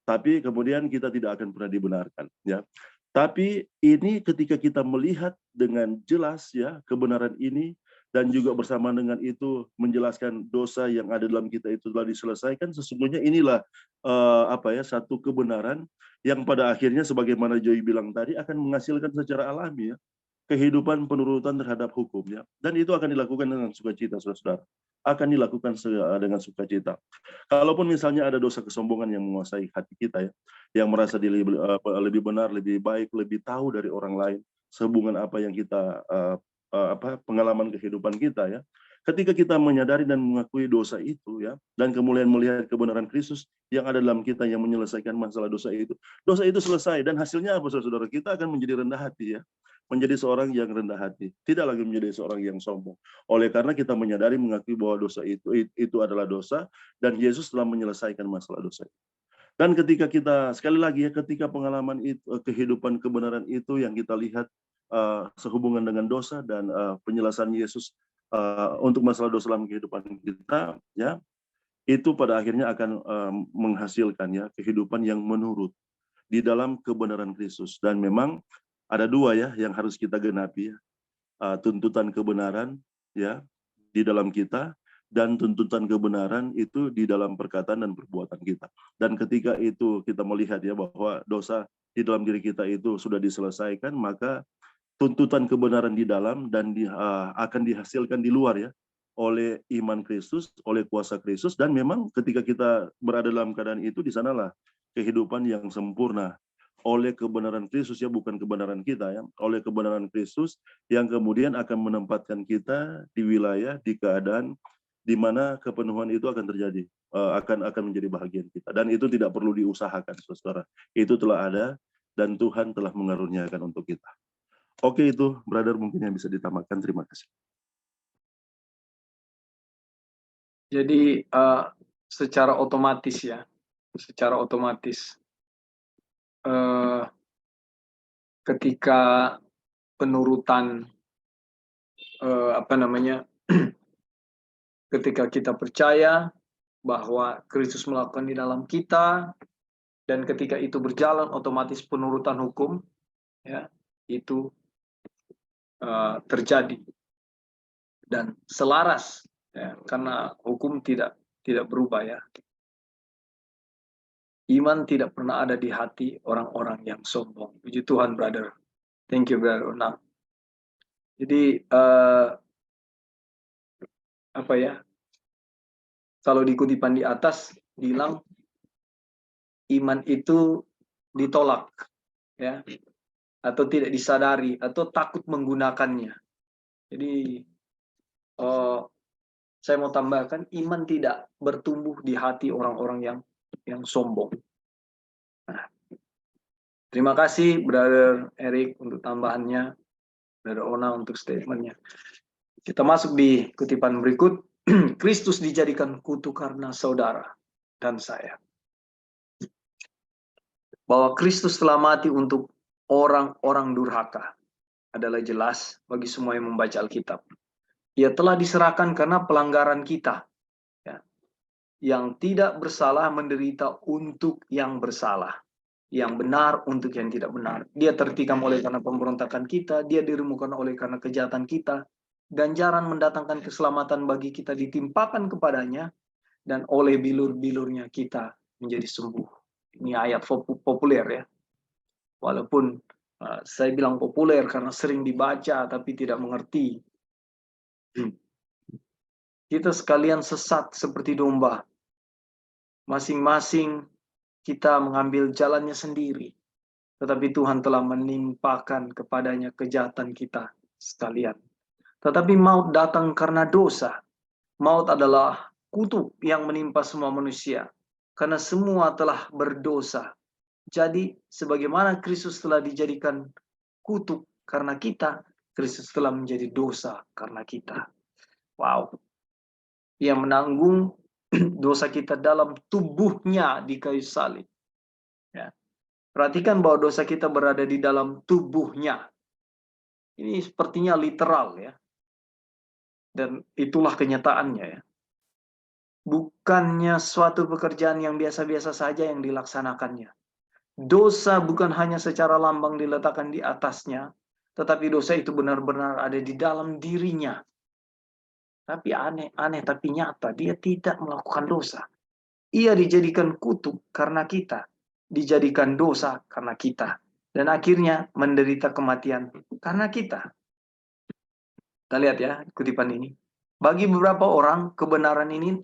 tapi kemudian kita tidak akan pernah dibenarkan ya. Tapi ini ketika kita melihat dengan jelas ya kebenaran ini, dan juga bersama dengan itu menjelaskan dosa yang ada dalam kita itu telah diselesaikan, sesungguhnya inilah satu kebenaran yang pada akhirnya sebagaimana Joy bilang tadi akan menghasilkan secara alami ya kehidupan penurutan terhadap hukum ya. Dan itu akan dilakukan dengan sukacita, saudara-saudara. Akan dilakukan dengan sukacita. Kalaupun misalnya ada dosa kesombongan yang menguasai hati kita ya, yang merasa lebih benar, lebih baik, lebih tahu dari orang lain sehubungan apa yang kita pengalaman kehidupan kita ya. Ketika kita menyadari dan mengakui dosa itu ya, dan kemudian melihat kebenaran Kristus yang ada dalam kita yang menyelesaikan masalah dosa itu selesai, dan hasilnya apa, saudara? Kita akan menjadi rendah hati ya, menjadi seorang yang rendah hati, tidak lagi menjadi seorang yang sombong. Oleh karena kita menyadari mengakui bahwa dosa itu adalah dosa, dan Yesus telah menyelesaikan masalah dosa itu. Dan ketika kita sekali lagi ya, ketika pengalaman itu, kehidupan kebenaran itu yang kita lihat sehubungan dengan dosa dan penyelesaian Yesus untuk masalah dosa dalam kehidupan kita ya, itu pada akhirnya akan menghasilkan ya kehidupan yang menurut di dalam kebenaran Kristus. Dan memang ada dua ya yang harus kita genapi ya, tuntutan kebenaran ya di dalam kita, dan tuntutan kebenaran itu di dalam perkataan dan perbuatan kita. Dan ketika itu kita melihat ya bahwa dosa di dalam diri kita itu sudah diselesaikan, maka tuntutan kebenaran di dalam dan akan dihasilkan di luar ya, oleh iman Kristus, oleh kuasa Kristus. Dan memang ketika kita berada dalam keadaan itu, di sanalah kehidupan yang sempurna oleh kebenaran Kristus ya, bukan kebenaran kita ya, oleh kebenaran Kristus yang kemudian akan menempatkan kita di wilayah, di keadaan di mana kepenuhan itu akan terjadi, akan menjadi bahagian kita. Dan itu tidak perlu diusahakan, saudara. Itu telah ada dan Tuhan telah mengaruniakan untuk kita. Oke, itu brother mungkin yang bisa ditambahkan. Terima kasih. Jadi secara otomatis ya, secara otomatis ketika penurutan ketika kita percaya bahwa Kristus melakukan di dalam kita, dan ketika itu berjalan, otomatis penurutan hukum ya itu terjadi dan selaras ya, karena hukum tidak berubah ya. Iman tidak pernah ada di hati orang-orang yang sombong. Puji Tuhan, brother. Thank you, brother. Nah, jadi apa ya? Kalau di kutipan di atas bilang iman itu ditolak, ya, atau tidak disadari, atau takut menggunakannya. Jadi saya mau tambahkan, iman tidak bertumbuh di hati orang-orang yang sombong. Nah, terima kasih Brother Eric untuk tambahannya, Brother Ona untuk statementnya. Kita masuk di kutipan berikut. Kristus dijadikan kutuk karena saudara dan saya. Bahwa Kristus telah mati untuk orang-orang durhaka adalah jelas bagi semua yang membaca Alkitab. Ia telah diserahkan karena pelanggaran kita. Ya. Yang tidak bersalah menderita untuk yang bersalah. Yang benar untuk yang tidak benar. Dia tertikam oleh karena pemberontakan kita. Dia diremukkan oleh karena kejahatan kita. Ganjaran mendatangkan keselamatan bagi kita ditimpakan kepadanya. Dan oleh bilur-bilurnya kita menjadi sembuh. Ini ayat populer ya. Walaupun saya bilang populer karena sering dibaca tapi tidak mengerti. Kita sekalian sesat seperti domba. Masing-masing kita mengambil jalannya sendiri. Tetapi Tuhan telah menimpakan kepadanya kejahatan kita sekalian. Tetapi maut datang karena dosa. Maut adalah kutuk yang menimpa semua manusia. Karena semua telah berdosa. Jadi sebagaimana Kristus telah dijadikan kutuk karena kita, Kristus telah menjadi dosa karena kita. Wow. Ia menanggung dosa kita dalam tubuhnya di kayu salib. Ya. Perhatikan bahwa dosa kita berada di dalam tubuhnya. Ini sepertinya literal ya. Dan itulah kenyataannya ya. Bukannya suatu pekerjaan yang biasa-biasa saja yang dilaksanakannya. Dosa bukan hanya secara lambang diletakkan di atasnya, tetapi dosa itu benar-benar ada di dalam dirinya. Tapi aneh tapi nyata, dia tidak melakukan dosa. Ia dijadikan kutuk karena kita, dijadikan dosa karena kita, dan akhirnya menderita kematian karena kita. Kita lihat ya kutipan ini. Bagi beberapa orang kebenaran ini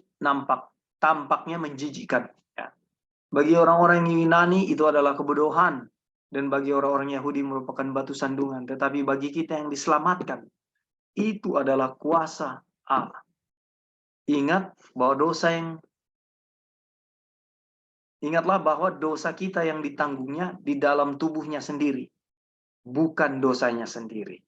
tampaknya menjijikkan. Ya. Bagi orang-orang Yunani itu adalah kebodohan, dan bagi orang-orang Yahudi merupakan batu sandungan. Tetapi bagi kita yang diselamatkan, itu adalah kuasa Allah. Ingatlah bahwa dosa kita yang ditanggungnya di dalam tubuhnya sendiri, bukan dosanya sendiri.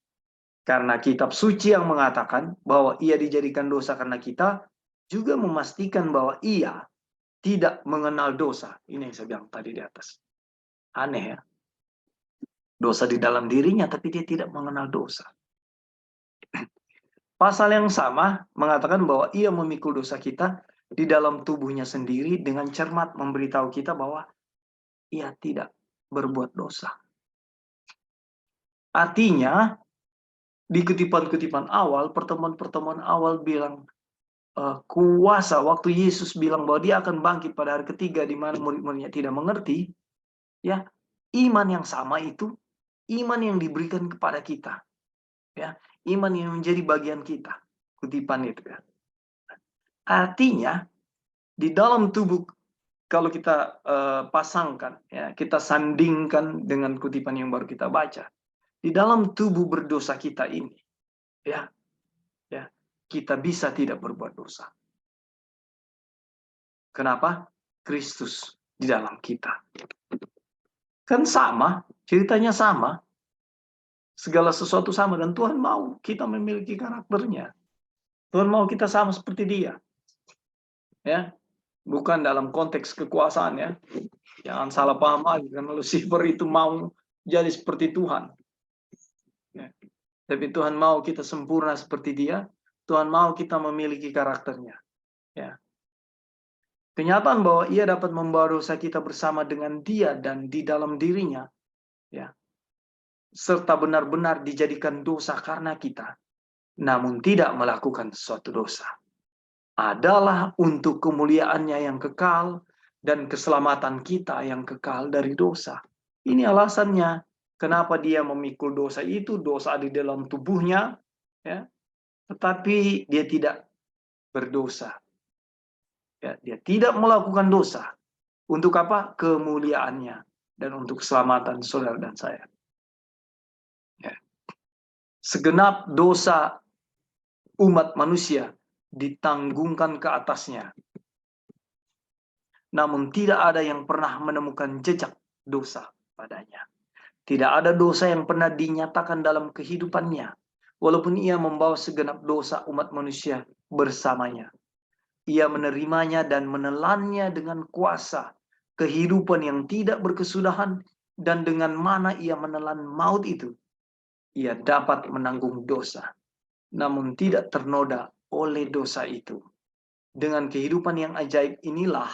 Karena kitab suci yang mengatakan bahwa ia dijadikan dosa karena kita, juga memastikan bahwa ia tidak mengenal dosa. Ini yang saya bilang tadi di atas. Aneh ya. Dosa di dalam dirinya, tapi dia tidak mengenal dosa. Pasal yang sama mengatakan bahwa ia memikul dosa kita di dalam tubuhnya sendiri dengan cermat memberitahu kita bahwa ia tidak berbuat dosa. Artinya, di kutipan-kutipan awal, pertemuan-pertemuan awal bilang kuasa, waktu Yesus bilang bahwa dia akan bangkit pada hari ketiga di mana murid-muridnya tidak mengerti, ya, Iman yang sama itu iman yang diberikan kepada kita, ya, iman yang menjadi bagian kita, kutipan itu, ya. Artinya di dalam tubuh, kalau kita pasangkan, ya, kita sandingkan dengan kutipan yang baru kita baca, di dalam tubuh berdosa kita ini, ya, kita bisa tidak berbuat dosa. Kenapa? Kristus di dalam kita. Kan sama, ceritanya sama. Segala sesuatu sama, dan Tuhan mau kita memiliki karakternya. Tuhan mau kita sama seperti Dia. Ya, bukan dalam konteks kekuasaan, ya. Jangan salah paham lagi, karena Lucifer itu mau jadi seperti Tuhan. Ya. Tapi Tuhan mau kita sempurna seperti Dia. Tuhan mau kita memiliki karakternya. Ya. Kenyataan bahwa Ia dapat membawa dosa kita bersama dengan Dia dan di dalam dirinya, ya, serta benar-benar dijadikan dosa karena kita, namun tidak melakukan suatu dosa, adalah untuk kemuliaannya yang kekal dan keselamatan kita yang kekal dari dosa. Ini alasannya kenapa Dia memikul dosa itu, dosa di dalam tubuhnya, ya, tetapi Dia tidak berdosa. Ya, Dia tidak melakukan dosa. Untuk apa? Kemuliaannya dan untuk keselamatan saudara dan saya. Ya. Segenap dosa umat manusia ditanggungkan ke atasnya. Namun tidak ada yang pernah menemukan jejak dosa padanya. Tidak ada dosa yang pernah dinyatakan dalam kehidupannya, walaupun Ia membawa segenap dosa umat manusia bersamanya. Ia menerimanya dan menelannya dengan kuasa kehidupan yang tidak berkesudahan, dan dengan mana Ia menelan maut itu, Ia dapat menanggung dosa, namun tidak ternoda oleh dosa itu. Dengan kehidupan yang ajaib inilah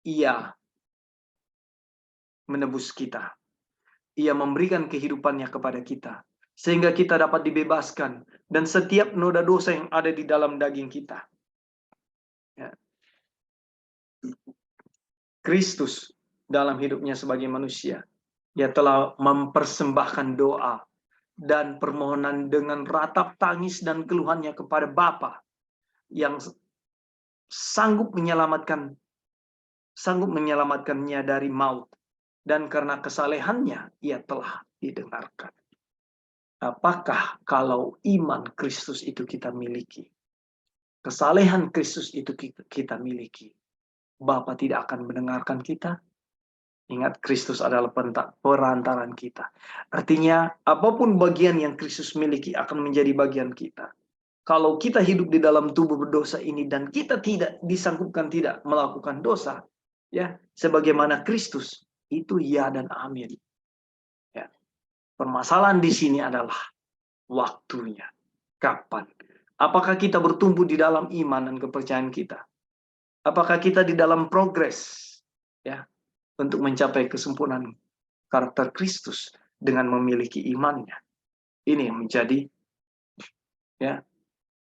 Ia menebus kita. Ia memberikan kehidupannya kepada kita, sehingga kita dapat dibebaskan dan setiap noda dosa yang ada di dalam daging kita. Ya. Kristus dalam hidupnya sebagai manusia, Dia telah mempersembahkan doa dan permohonan dengan ratap tangis dan keluhannya kepada Bapa yang sanggup menyelamatkannya dari maut, dan karena kesalehannya Ia telah didengarkan. Apakah kalau iman Kristus itu kita miliki, kesalehan Kristus itu kita miliki, Bapa tidak akan mendengarkan kita? Ingat, Kristus adalah perantaran kita. Artinya, apapun bagian yang Kristus miliki akan menjadi bagian kita. Kalau kita hidup di dalam tubuh berdosa ini dan kita tidak disanggupkan tidak melakukan dosa, ya, sebagaimana Kristus, itu ya dan amin. Ya. Permasalahan di sini adalah waktunya. Kapan? Apakah kita bertumbuh di dalam iman dan kepercayaan kita? Apakah kita di dalam progres, ya, untuk mencapai kesempurnaan karakter Kristus dengan memiliki imannya? Ini yang menjadi, ya,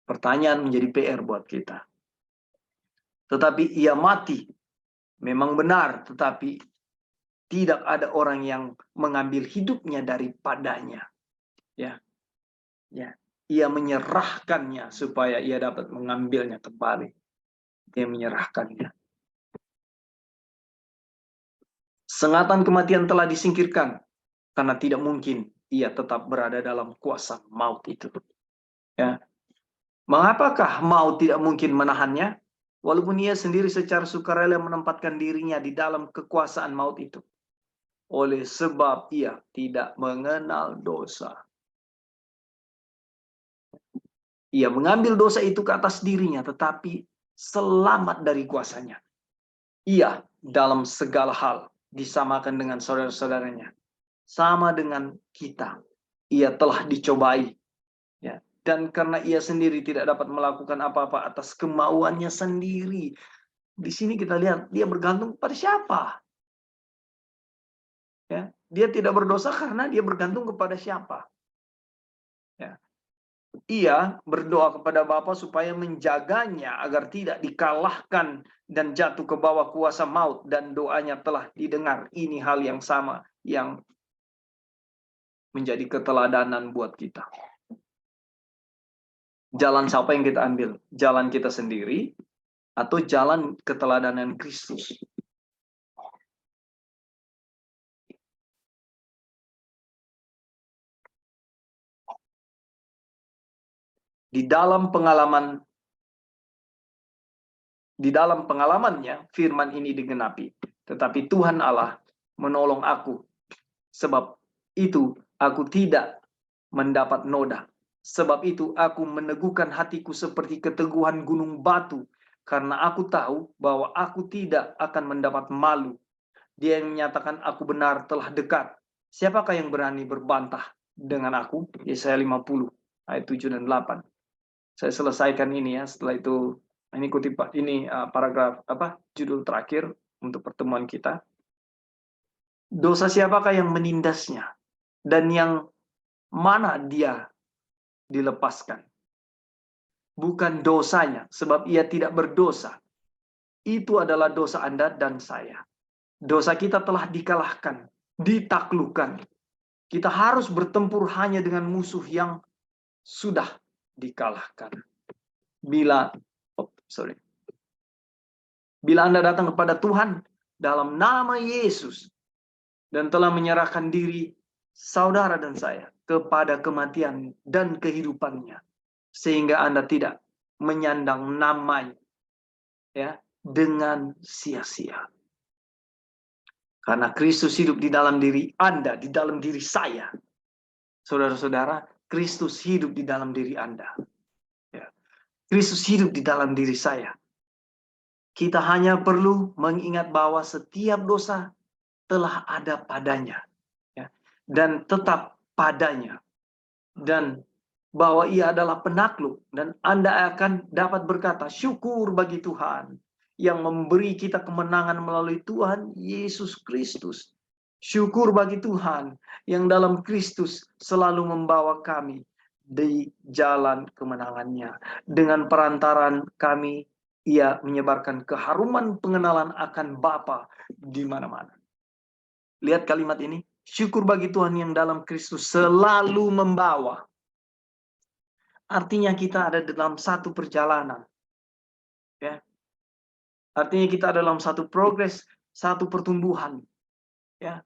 pertanyaan, menjadi PR buat kita. Tetapi Ia mati, memang benar, tetapi tidak ada orang yang mengambil hidupnya daripadanya. Ya, ya, Ia menyerahkannya supaya Ia dapat mengambilnya kembali. Dia menyerahkannya. Sengatan kematian telah disingkirkan, karena tidak mungkin Ia tetap berada dalam kuasa maut itu. Ya. Mengapakah maut tidak mungkin menahannya? Walaupun Ia sendiri secara sukarela menempatkan dirinya di dalam kekuasaan maut itu. Oleh sebab Ia tidak mengenal dosa. Ia mengambil dosa itu ke atas dirinya, tetapi selamat dari kuasanya. Ia dalam segala hal disamakan dengan saudara-saudaranya. Sama dengan kita. Ia telah dicobai. Ya. Dan karena Ia sendiri tidak dapat melakukan apa-apa atas kemauannya sendiri. Di sini kita lihat, Dia bergantung pada siapa? Ya, Dia tidak berdosa karena Dia bergantung kepada siapa. Ya. ia berdoa kepada Bapa supaya menjaganya agar tidak dikalahkan dan jatuh ke bawah kuasa maut, dan doanya telah didengar. Ini hal yang sama yang menjadi keteladanan buat kita. Jalan siapa yang kita ambil? Jalan kita sendiri atau jalan keteladanan Kristus? Di dalam pengalamannya, firman ini digenapi. Tetapi Tuhan Allah menolong aku. Sebab itu aku tidak mendapat noda. Sebab itu aku meneguhkan hatiku seperti keteguhan gunung batu. Karena aku tahu bahwa aku tidak akan mendapat malu. Dia yang menyatakan aku benar telah dekat. Siapakah yang berani berbantah dengan aku? Yesaya 50 ayat 7 dan 8. Saya selesaikan ini ya. Setelah itu ini kutipan ini paragraf judul terakhir untuk pertemuan kita. Dosa siapakah yang menindasnya? Dan yang mana dia dilepaskan? Bukan dosanya, sebab ia tidak berdosa. Itu adalah dosa Anda dan saya. Dosa kita telah dikalahkan, ditaklukkan. Kita harus bertempur hanya dengan musuh yang sudah dikalahkan. Bila Anda datang kepada Tuhan dalam nama Yesus dan telah menyerahkan diri saudara dan saya kepada kematian dan kehidupannya, sehingga Anda tidak menyandang namanya ya dengan sia-sia. Karena Kristus hidup di dalam diri Anda, di dalam diri saya. Saudara-saudara, Kristus hidup di dalam diri Anda. Ya. Kristus hidup di dalam diri saya. Kita hanya perlu mengingat bahwa setiap dosa telah ada padanya. Ya. Dan tetap padanya. Dan bahwa ia adalah penakluk. Dan Anda akan dapat berkata, syukur bagi Tuhan yang memberi kita kemenangan melalui Tuhan Yesus Kristus. Syukur bagi Tuhan yang dalam Kristus selalu membawa kami di jalan kemenangannya. Dengan perantaran kami, ia menyebarkan keharuman pengenalan akan Bapa di mana-mana. Lihat kalimat ini. Syukur bagi Tuhan yang dalam Kristus selalu membawa. Artinya kita ada dalam satu perjalanan. Ya. Artinya kita dalam satu progres, satu pertumbuhan. Ya.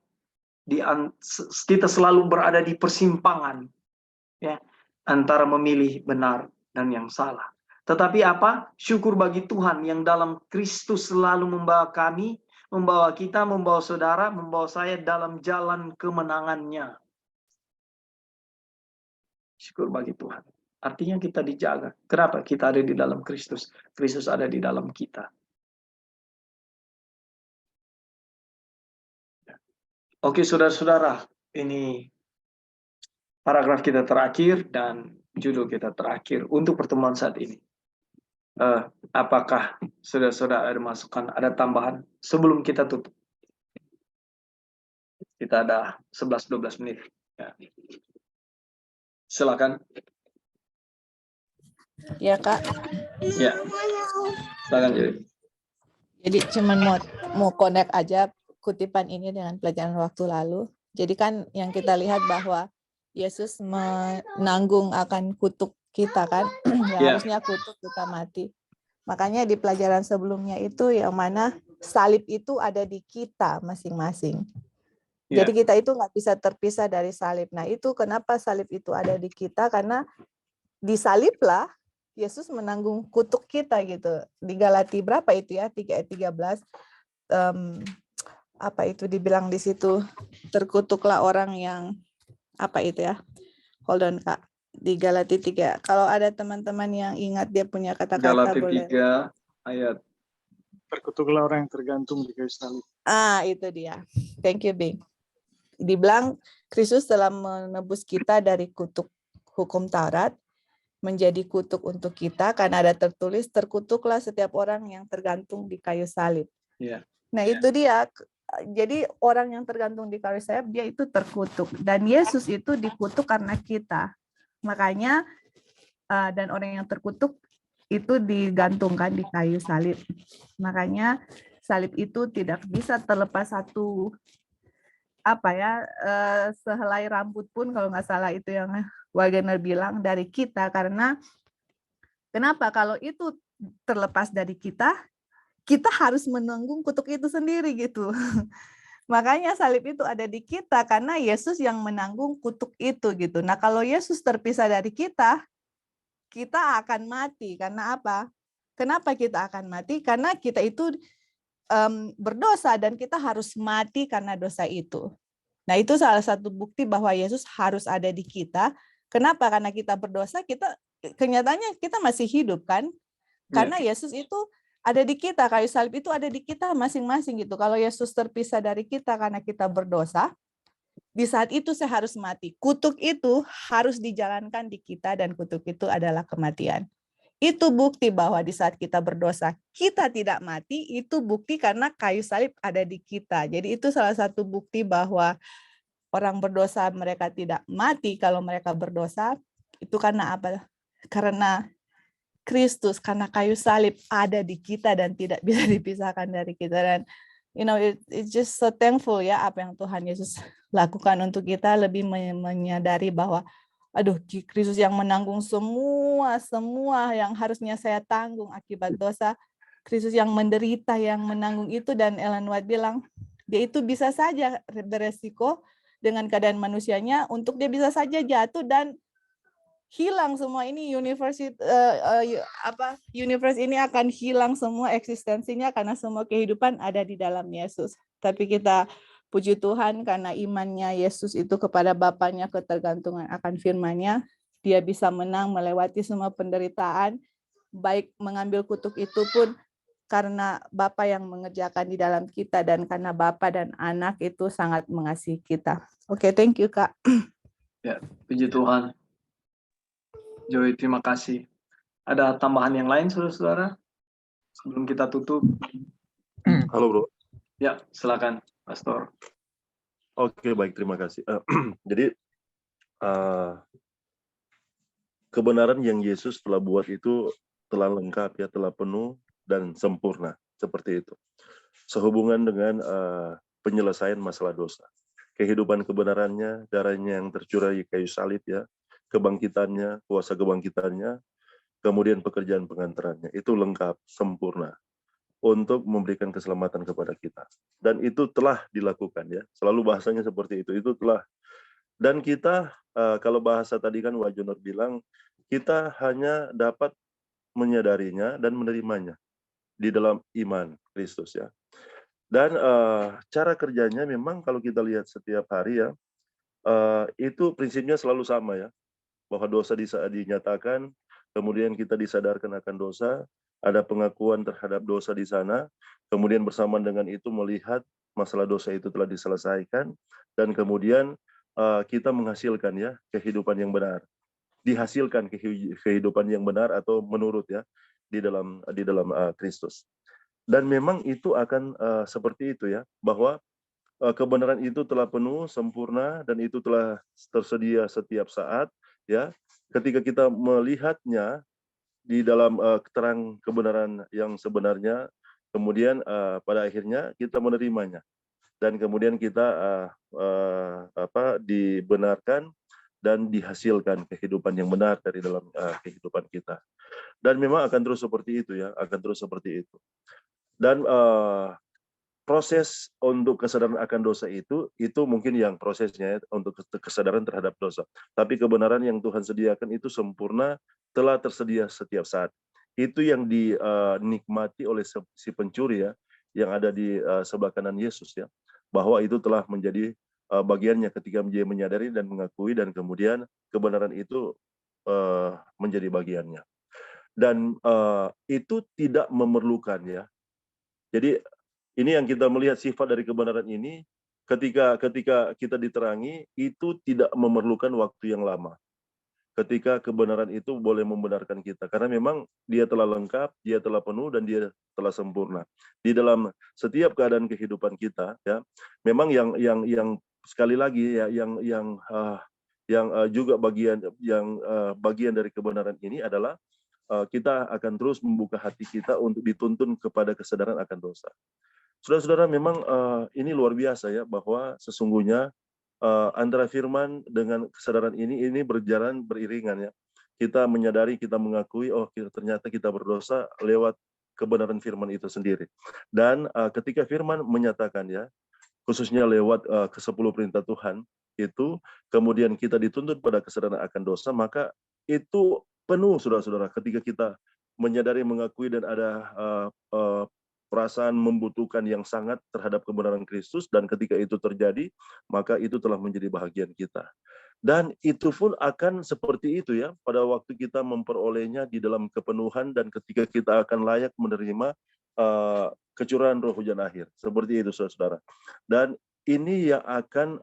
Kita selalu berada di persimpangan. Ya. Antara memilih benar dan yang salah. Tetapi apa? Syukur bagi Tuhan yang dalam Kristus selalu membawa kami, membawa kita, membawa saudara, membawa saya dalam jalan kemenangannya. Syukur bagi Tuhan. Artinya kita dijaga. Kenapa? Kita ada di dalam Kristus. Kristus ada di dalam kita. Oke, saudara-saudara, ini paragraf kita terakhir dan judul kita terakhir untuk pertemuan saat ini. Apakah saudara-saudara ada masukan, ada tambahan sebelum kita tutup? Kita ada 11-12 menit. Ya. Silakan. Ya, Kak. Ya. Silakan, Jadi cuman mau connect aja kutipan ini dengan pelajaran waktu lalu. Jadi kan yang kita lihat bahwa Yesus menanggung akan kutuk kita kan, harusnya kutuk kita mati. Makanya di pelajaran sebelumnya itu yang mana salib itu ada di kita masing-masing. Jadi kita itu nggak bisa terpisah dari salib. Nah itu kenapa salib itu ada di kita, karena disaliblah Yesus menanggung kutuk kita gitu. Di Galati berapa itu ya, 3:13. Apa itu dibilang di situ, terkutuklah orang yang apa itu ya, hold on Kak, di Galati 3. Kalau ada teman-teman yang ingat dia punya kata-kata Galati boleh. 3 ayat. Terkutuklah orang yang tergantung di kayu salib. Itu dia. Thank you, Bing. Dibilang Kristus telah menebus kita dari kutuk hukum Taurat menjadi kutuk untuk kita, karena ada tertulis terkutuklah setiap orang yang tergantung di kayu salib. Nah itu dia. Jadi orang yang tergantung di kayu salib dia itu terkutuk, dan Yesus itu dikutuk karena kita. Makanya dan orang yang terkutuk itu digantungkan di kayu salib. Makanya salib itu tidak bisa terlepas satu sehelai rambut pun, kalau nggak salah itu yang Wagner bilang, dari kita. Karena kenapa? Kalau itu terlepas dari kita harus menanggung kutuk itu sendiri gitu. Makanya salib itu ada di kita karena Yesus yang menanggung kutuk itu gitu. Nah, kalau Yesus terpisah dari kita akan mati. Karena apa? Kenapa kita akan mati? Karena kita itu berdosa dan kita harus mati karena dosa itu. Nah, itu salah satu bukti bahwa Yesus harus ada di kita. Kenapa? Karena kita berdosa, kenyataannya kita masih hidup kan? Karena Yesus itu ada di kita, kayu salib itu ada di kita masing-masing gitu. Kalau Yesus terpisah dari kita karena kita berdosa, di saat itu saya harus mati. Kutuk itu harus dijalankan di kita dan kutuk itu adalah kematian. Itu bukti bahwa di saat kita berdosa, kita tidak mati, itu bukti karena kayu salib ada di kita. Jadi itu salah satu bukti bahwa orang berdosa mereka tidak mati kalau mereka berdosa. Itu karena apa? Karena Kristus, karena kayu salib ada di kita dan tidak bisa dipisahkan dari kita. Dan it's just so thankful ya apa yang Tuhan Yesus lakukan untuk kita, lebih menyadari bahwa Kristus yang menanggung semua yang harusnya saya tanggung akibat dosa. Kristus yang menderita, yang menanggung itu. Dan Ellen White bilang, dia itu bisa saja beresiko dengan keadaan manusianya untuk dia bisa saja jatuh dan hilang semua ini. Universe ini akan hilang semua eksistensinya karena semua kehidupan ada di dalam Yesus. Tapi kita puji Tuhan karena imannya Yesus itu kepada Bapaknya, ketergantungan akan firman-Nya, dia bisa menang melewati semua penderitaan, baik mengambil kutuk itu pun karena Bapa yang mengerjakan di dalam kita dan karena Bapa dan Anak itu sangat mengasihi kita. Oke, thank you Kak. Ya, puji Tuhan. Joy, terima kasih. Ada tambahan yang lain, saudara-saudara? Sebelum kita tutup. Halo bro. Ya, silakan, Pastor. Oke, baik, terima kasih. Jadi kebenaran yang Yesus telah buat itu telah lengkap ya, telah penuh dan sempurna, seperti itu. Sehubungan dengan penyelesaian masalah dosa. Kehidupan kebenarannya, darahnya yang tercurah di kayu salib ya, kebangkitannya, kuasa kebangkitannya, kemudian pekerjaan pengantarannya, itu lengkap, sempurna untuk memberikan keselamatan kepada kita. Dan itu telah dilakukan ya, selalu bahasanya seperti itu telah. Dan kita, kalau bahasa tadi kan Wajonor bilang, kita hanya dapat menyadarinya dan menerimanya di dalam iman Kristus ya. Dan cara kerjanya memang kalau kita lihat setiap hari ya, itu prinsipnya selalu sama ya, bahwa dosa dinyatakan, kemudian kita disadarkan akan dosa, ada pengakuan terhadap dosa di sana, kemudian bersamaan dengan itu melihat masalah dosa itu telah diselesaikan, dan kemudian kita menghasilkan ya kehidupan yang benar, dihasilkan kehidupan yang benar atau menurut ya di dalam Kristus. Dan memang itu akan seperti itu ya, bahwa kebenaran itu telah penuh, sempurna, dan itu telah tersedia setiap saat ya. Ketika kita melihatnya di dalam terang kebenaran yang sebenarnya, kemudian pada akhirnya kita menerimanya, dan kemudian kita dibenarkan dan dihasilkan kehidupan yang benar dari dalam kehidupan kita. Dan memang akan terus seperti itu ya, akan terus seperti itu. Dan proses untuk kesadaran akan dosa itu mungkin yang prosesnya untuk kesadaran terhadap dosa. Tapi kebenaran yang Tuhan sediakan itu sempurna, telah tersedia setiap saat. Itu yang dinikmati oleh si pencuri ya, yang ada di sebelah kanan Yesus ya, bahwa itu telah menjadi bagiannya ketika dia menyadari dan mengakui, dan kemudian kebenaran itu menjadi bagiannya. Dan itu tidak memerlukan ya. Jadi ini yang kita melihat sifat dari kebenaran ini, ketika kita diterangi, itu tidak memerlukan waktu yang lama. Ketika kebenaran itu boleh membenarkan kita, karena memang dia telah lengkap, dia telah penuh, dan dia telah sempurna di dalam setiap keadaan kehidupan kita ya. Memang yang sekali lagi ya, yang yang juga bagian dari kebenaran ini adalah kita akan terus membuka hati kita untuk dituntun kepada kesadaran akan dosa. Saudara-saudara, memang ini luar biasa ya, bahwa sesungguhnya antara firman dengan kesadaran ini berjalan beriringan ya. Kita menyadari, kita mengakui, oh ternyata kita berdosa lewat kebenaran firman itu sendiri. Dan ketika firman menyatakan ya, khususnya lewat ke-10 perintah Tuhan itu, kemudian kita dituntut pada kesadaran akan dosa, maka itu penuh, saudara-saudara, ketika kita menyadari, mengakui, dan ada perasaan membutuhkan yang sangat terhadap kebenaran Kristus, dan ketika itu terjadi, maka itu telah menjadi bahagian kita. Dan itu pun akan seperti itu ya, pada waktu kita memperolehnya di dalam kepenuhan, dan ketika kita akan layak menerima kecurahan roh hujan akhir. Seperti itu, saudara-saudara. Dan ini yang akan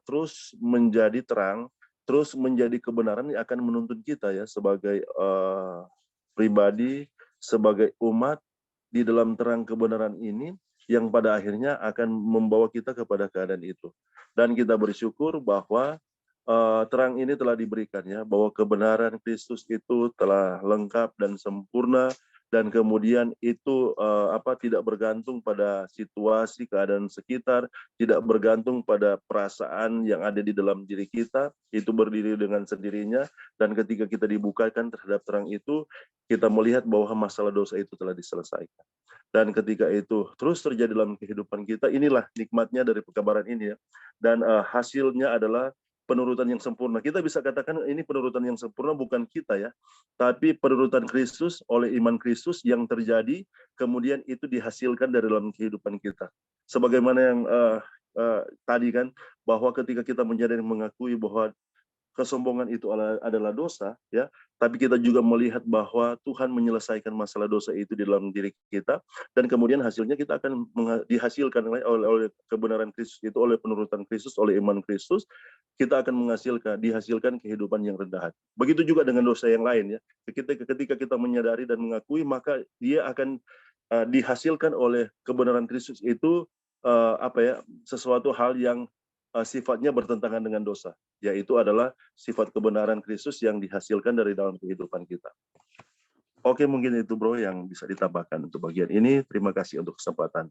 terus menjadi terang, terus menjadi kebenaran yang akan menuntun kita ya, sebagai pribadi, sebagai umat, di dalam terang kebenaran ini, yang pada akhirnya akan membawa kita kepada keadaan itu. Dan kita bersyukur bahwa terang ini telah diberikan ya, bahwa kebenaran Kristus itu telah lengkap dan sempurna, dan kemudian itu tidak bergantung pada situasi keadaan sekitar, tidak bergantung pada perasaan yang ada di dalam diri kita, itu berdiri dengan sendirinya. Dan ketika kita dibukakan terhadap terang itu, kita melihat bahwa masalah dosa itu telah diselesaikan. Dan ketika itu terus terjadi dalam kehidupan kita, inilah nikmatnya dari pekabaran ini ya. Dan hasilnya adalah penurutan yang sempurna. Kita bisa katakan ini penurutan yang sempurna bukan kita ya, tapi penurutan Kristus oleh iman Kristus yang terjadi, kemudian itu dihasilkan dari dalam kehidupan kita. Sebagaimana yang tadi kan, bahwa ketika kita menyadari, mengakui bahwa kesombongan itu adalah dosa ya, tapi kita juga melihat bahwa Tuhan menyelesaikan masalah dosa itu di dalam diri kita, dan kemudian hasilnya kita akan dihasilkan oleh kebenaran Kristus itu, oleh penurutan Kristus, oleh iman Kristus, kita akan dihasilkan kehidupan yang rendah hati. Begitu juga dengan dosa yang lain ya. Ketika kita menyadari dan mengakui, maka dia akan dihasilkan oleh kebenaran Kristus itu sesuatu hal yang sifatnya bertentangan dengan dosa, yaitu adalah sifat kebenaran Kristus yang dihasilkan dari dalam kehidupan kita. Oke, mungkin itu bro yang bisa ditambahkan untuk bagian ini. Terima kasih untuk kesempatan.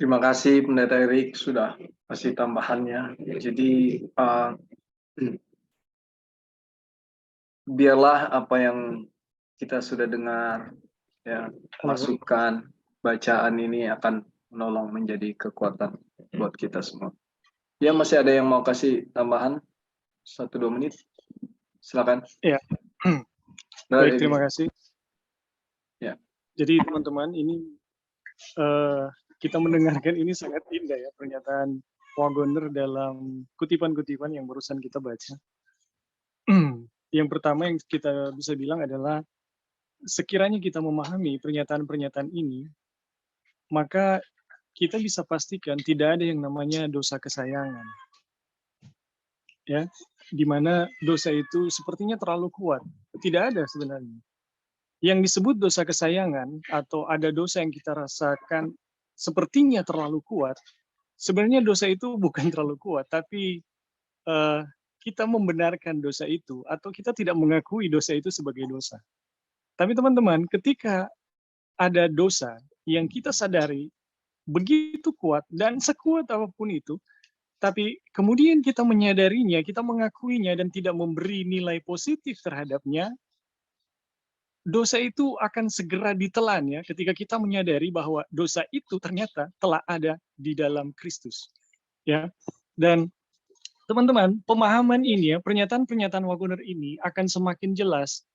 Terima kasih Pendeta Erik sudah kasih tambahannya. Jadi biarlah apa yang kita sudah dengar ya, masukan, bacaan ini akan menolong menjadi kekuatan buat kita semua. Ya, masih ada yang mau kasih tambahan 1-2 menit? Silakan. Ya. Baik, terima kasih. Ya. Jadi teman-teman, ini kita mendengarkan ini sangat indah ya, pernyataan Wagoner dalam kutipan-kutipan yang barusan kita baca. Yang pertama yang kita bisa bilang adalah, sekiranya kita memahami pernyataan-pernyataan ini, maka kita bisa pastikan tidak ada yang namanya dosa kesayangan. Ya, di mana dosa itu sepertinya terlalu kuat. Tidak ada sebenarnya. Yang disebut dosa kesayangan atau ada dosa yang kita rasakan sepertinya terlalu kuat, sebenarnya dosa itu bukan terlalu kuat, tapi kita membenarkan dosa itu atau kita tidak mengakui dosa itu sebagai dosa. Tapi teman-teman, ketika ada dosa yang kita sadari begitu kuat dan sekuat apapun itu, tapi kemudian kita menyadarinya, kita mengakuinya dan tidak memberi nilai positif terhadapnya, dosa itu akan segera ditelan ya, ketika kita menyadari bahwa dosa itu ternyata telah ada di dalam Kristus. Ya. Dan teman-teman, pemahaman ini ya, pernyataan-pernyataan Wagoner ini akan semakin jelas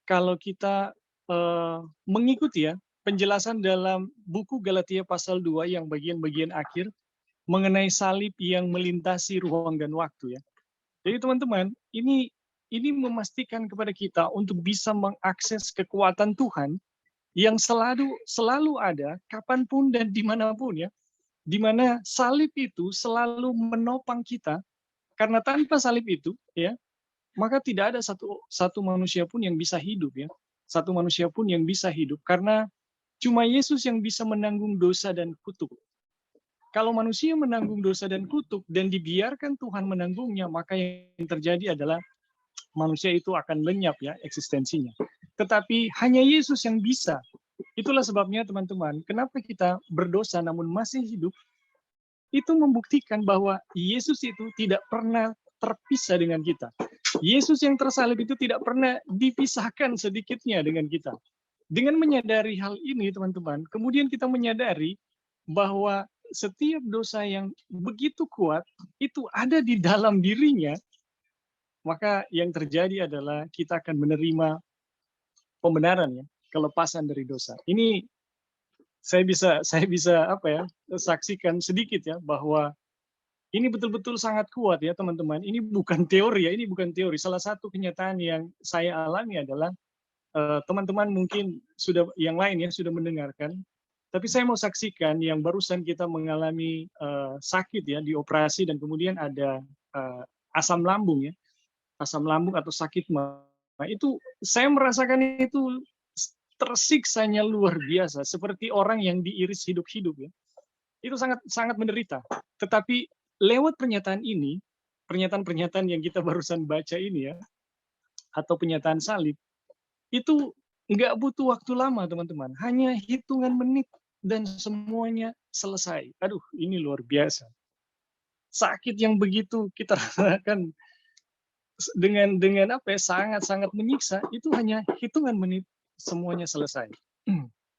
kalau kita mengikuti ya penjelasan dalam buku Galatia pasal 2 yang bagian-bagian akhir mengenai salib yang melintasi ruang dan waktu ya. Jadi teman-teman, ini memastikan kepada kita untuk bisa mengakses kekuatan Tuhan yang selalu ada kapanpun dan dimanapun ya. Di mana salib itu selalu menopang kita, karena tanpa salib itu ya, maka tidak ada satu manusia pun yang bisa hidup ya. Satu manusia pun yang bisa hidup karena cuma Yesus yang bisa menanggung dosa dan kutuk. kalau manusia menanggung dosa dan kutuk dan dibiarkan Tuhan menanggungnya, maka yang terjadi adalah manusia itu akan lenyap ya eksistensinya. Tetapi hanya Yesus yang bisa. Itulah sebabnya teman-teman, kenapa kita berdosa namun masih hidup, itu membuktikan bahwa Yesus itu tidak pernah terpisah dengan kita. Yesus yang tersalib itu tidak pernah dipisahkan sedikitnya dengan kita. Dengan menyadari hal ini, teman-teman, kemudian kita menyadari bahwa setiap dosa yang begitu kuat itu ada di dalam dirinya, maka yang terjadi adalah kita akan menerima pembenaran ya, kelepasan dari dosa. Ini saya bisa apa ya, saksikan sedikit ya bahwa ini betul-betul sangat kuat ya teman-teman. Ini bukan teori ya, ini bukan teori. Salah satu kenyataan yang saya alami adalah teman-teman mungkin sudah yang lain ya sudah mendengarkan. Tapi saya mau saksikan yang barusan kita mengalami sakit ya di operasi dan kemudian ada asam lambung ya, asam lambung atau sakit mah. Nah, itu saya merasakan itu tersiksanya luar biasa, seperti orang yang diiris hidup-hidup ya. Itu sangat sangat menderita. Tetapi lewat pernyataan ini, pernyataan-pernyataan yang kita barusan baca ini ya, atau pernyataan salib, itu nggak butuh waktu lama teman-teman, hanya hitungan menit dan semuanya selesai. Aduh, ini luar biasa. Sakit yang begitu kita rasakan dengan apa ya, sangat-sangat menyiksa, itu hanya hitungan menit semuanya selesai.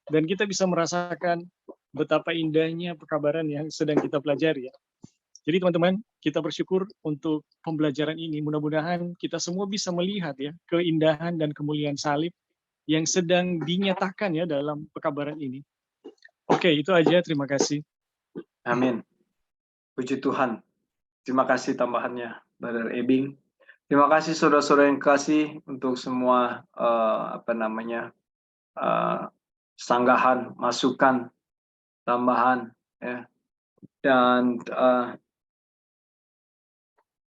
Dan kita bisa merasakan betapa indahnya pekabaran yang sedang kita pelajari ya. Jadi teman-teman, kita bersyukur untuk pembelajaran ini. Mudah-mudahan kita semua bisa melihat ya keindahan dan kemuliaan salib yang sedang dinyatakan ya dalam pekabaran ini. Oke, itu aja. Terima kasih. Amin. Puji Tuhan. Terima kasih tambahannya, Brother Ebing. Terima kasih saudara-saudara yang kasih untuk semua sanggahan, masukan, tambahan, ya. Dan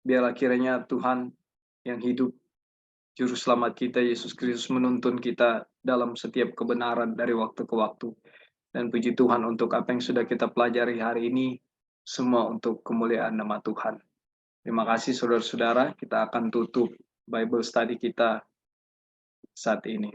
biarlah kiranya Tuhan yang hidup, Juru Selamat kita, Yesus Kristus, menuntun kita dalam setiap kebenaran dari waktu ke waktu. Dan puji Tuhan untuk apa yang sudah kita pelajari hari ini, semua untuk kemuliaan nama Tuhan. Terima kasih saudara-saudara, kita akan tutup Bible study kita saat ini.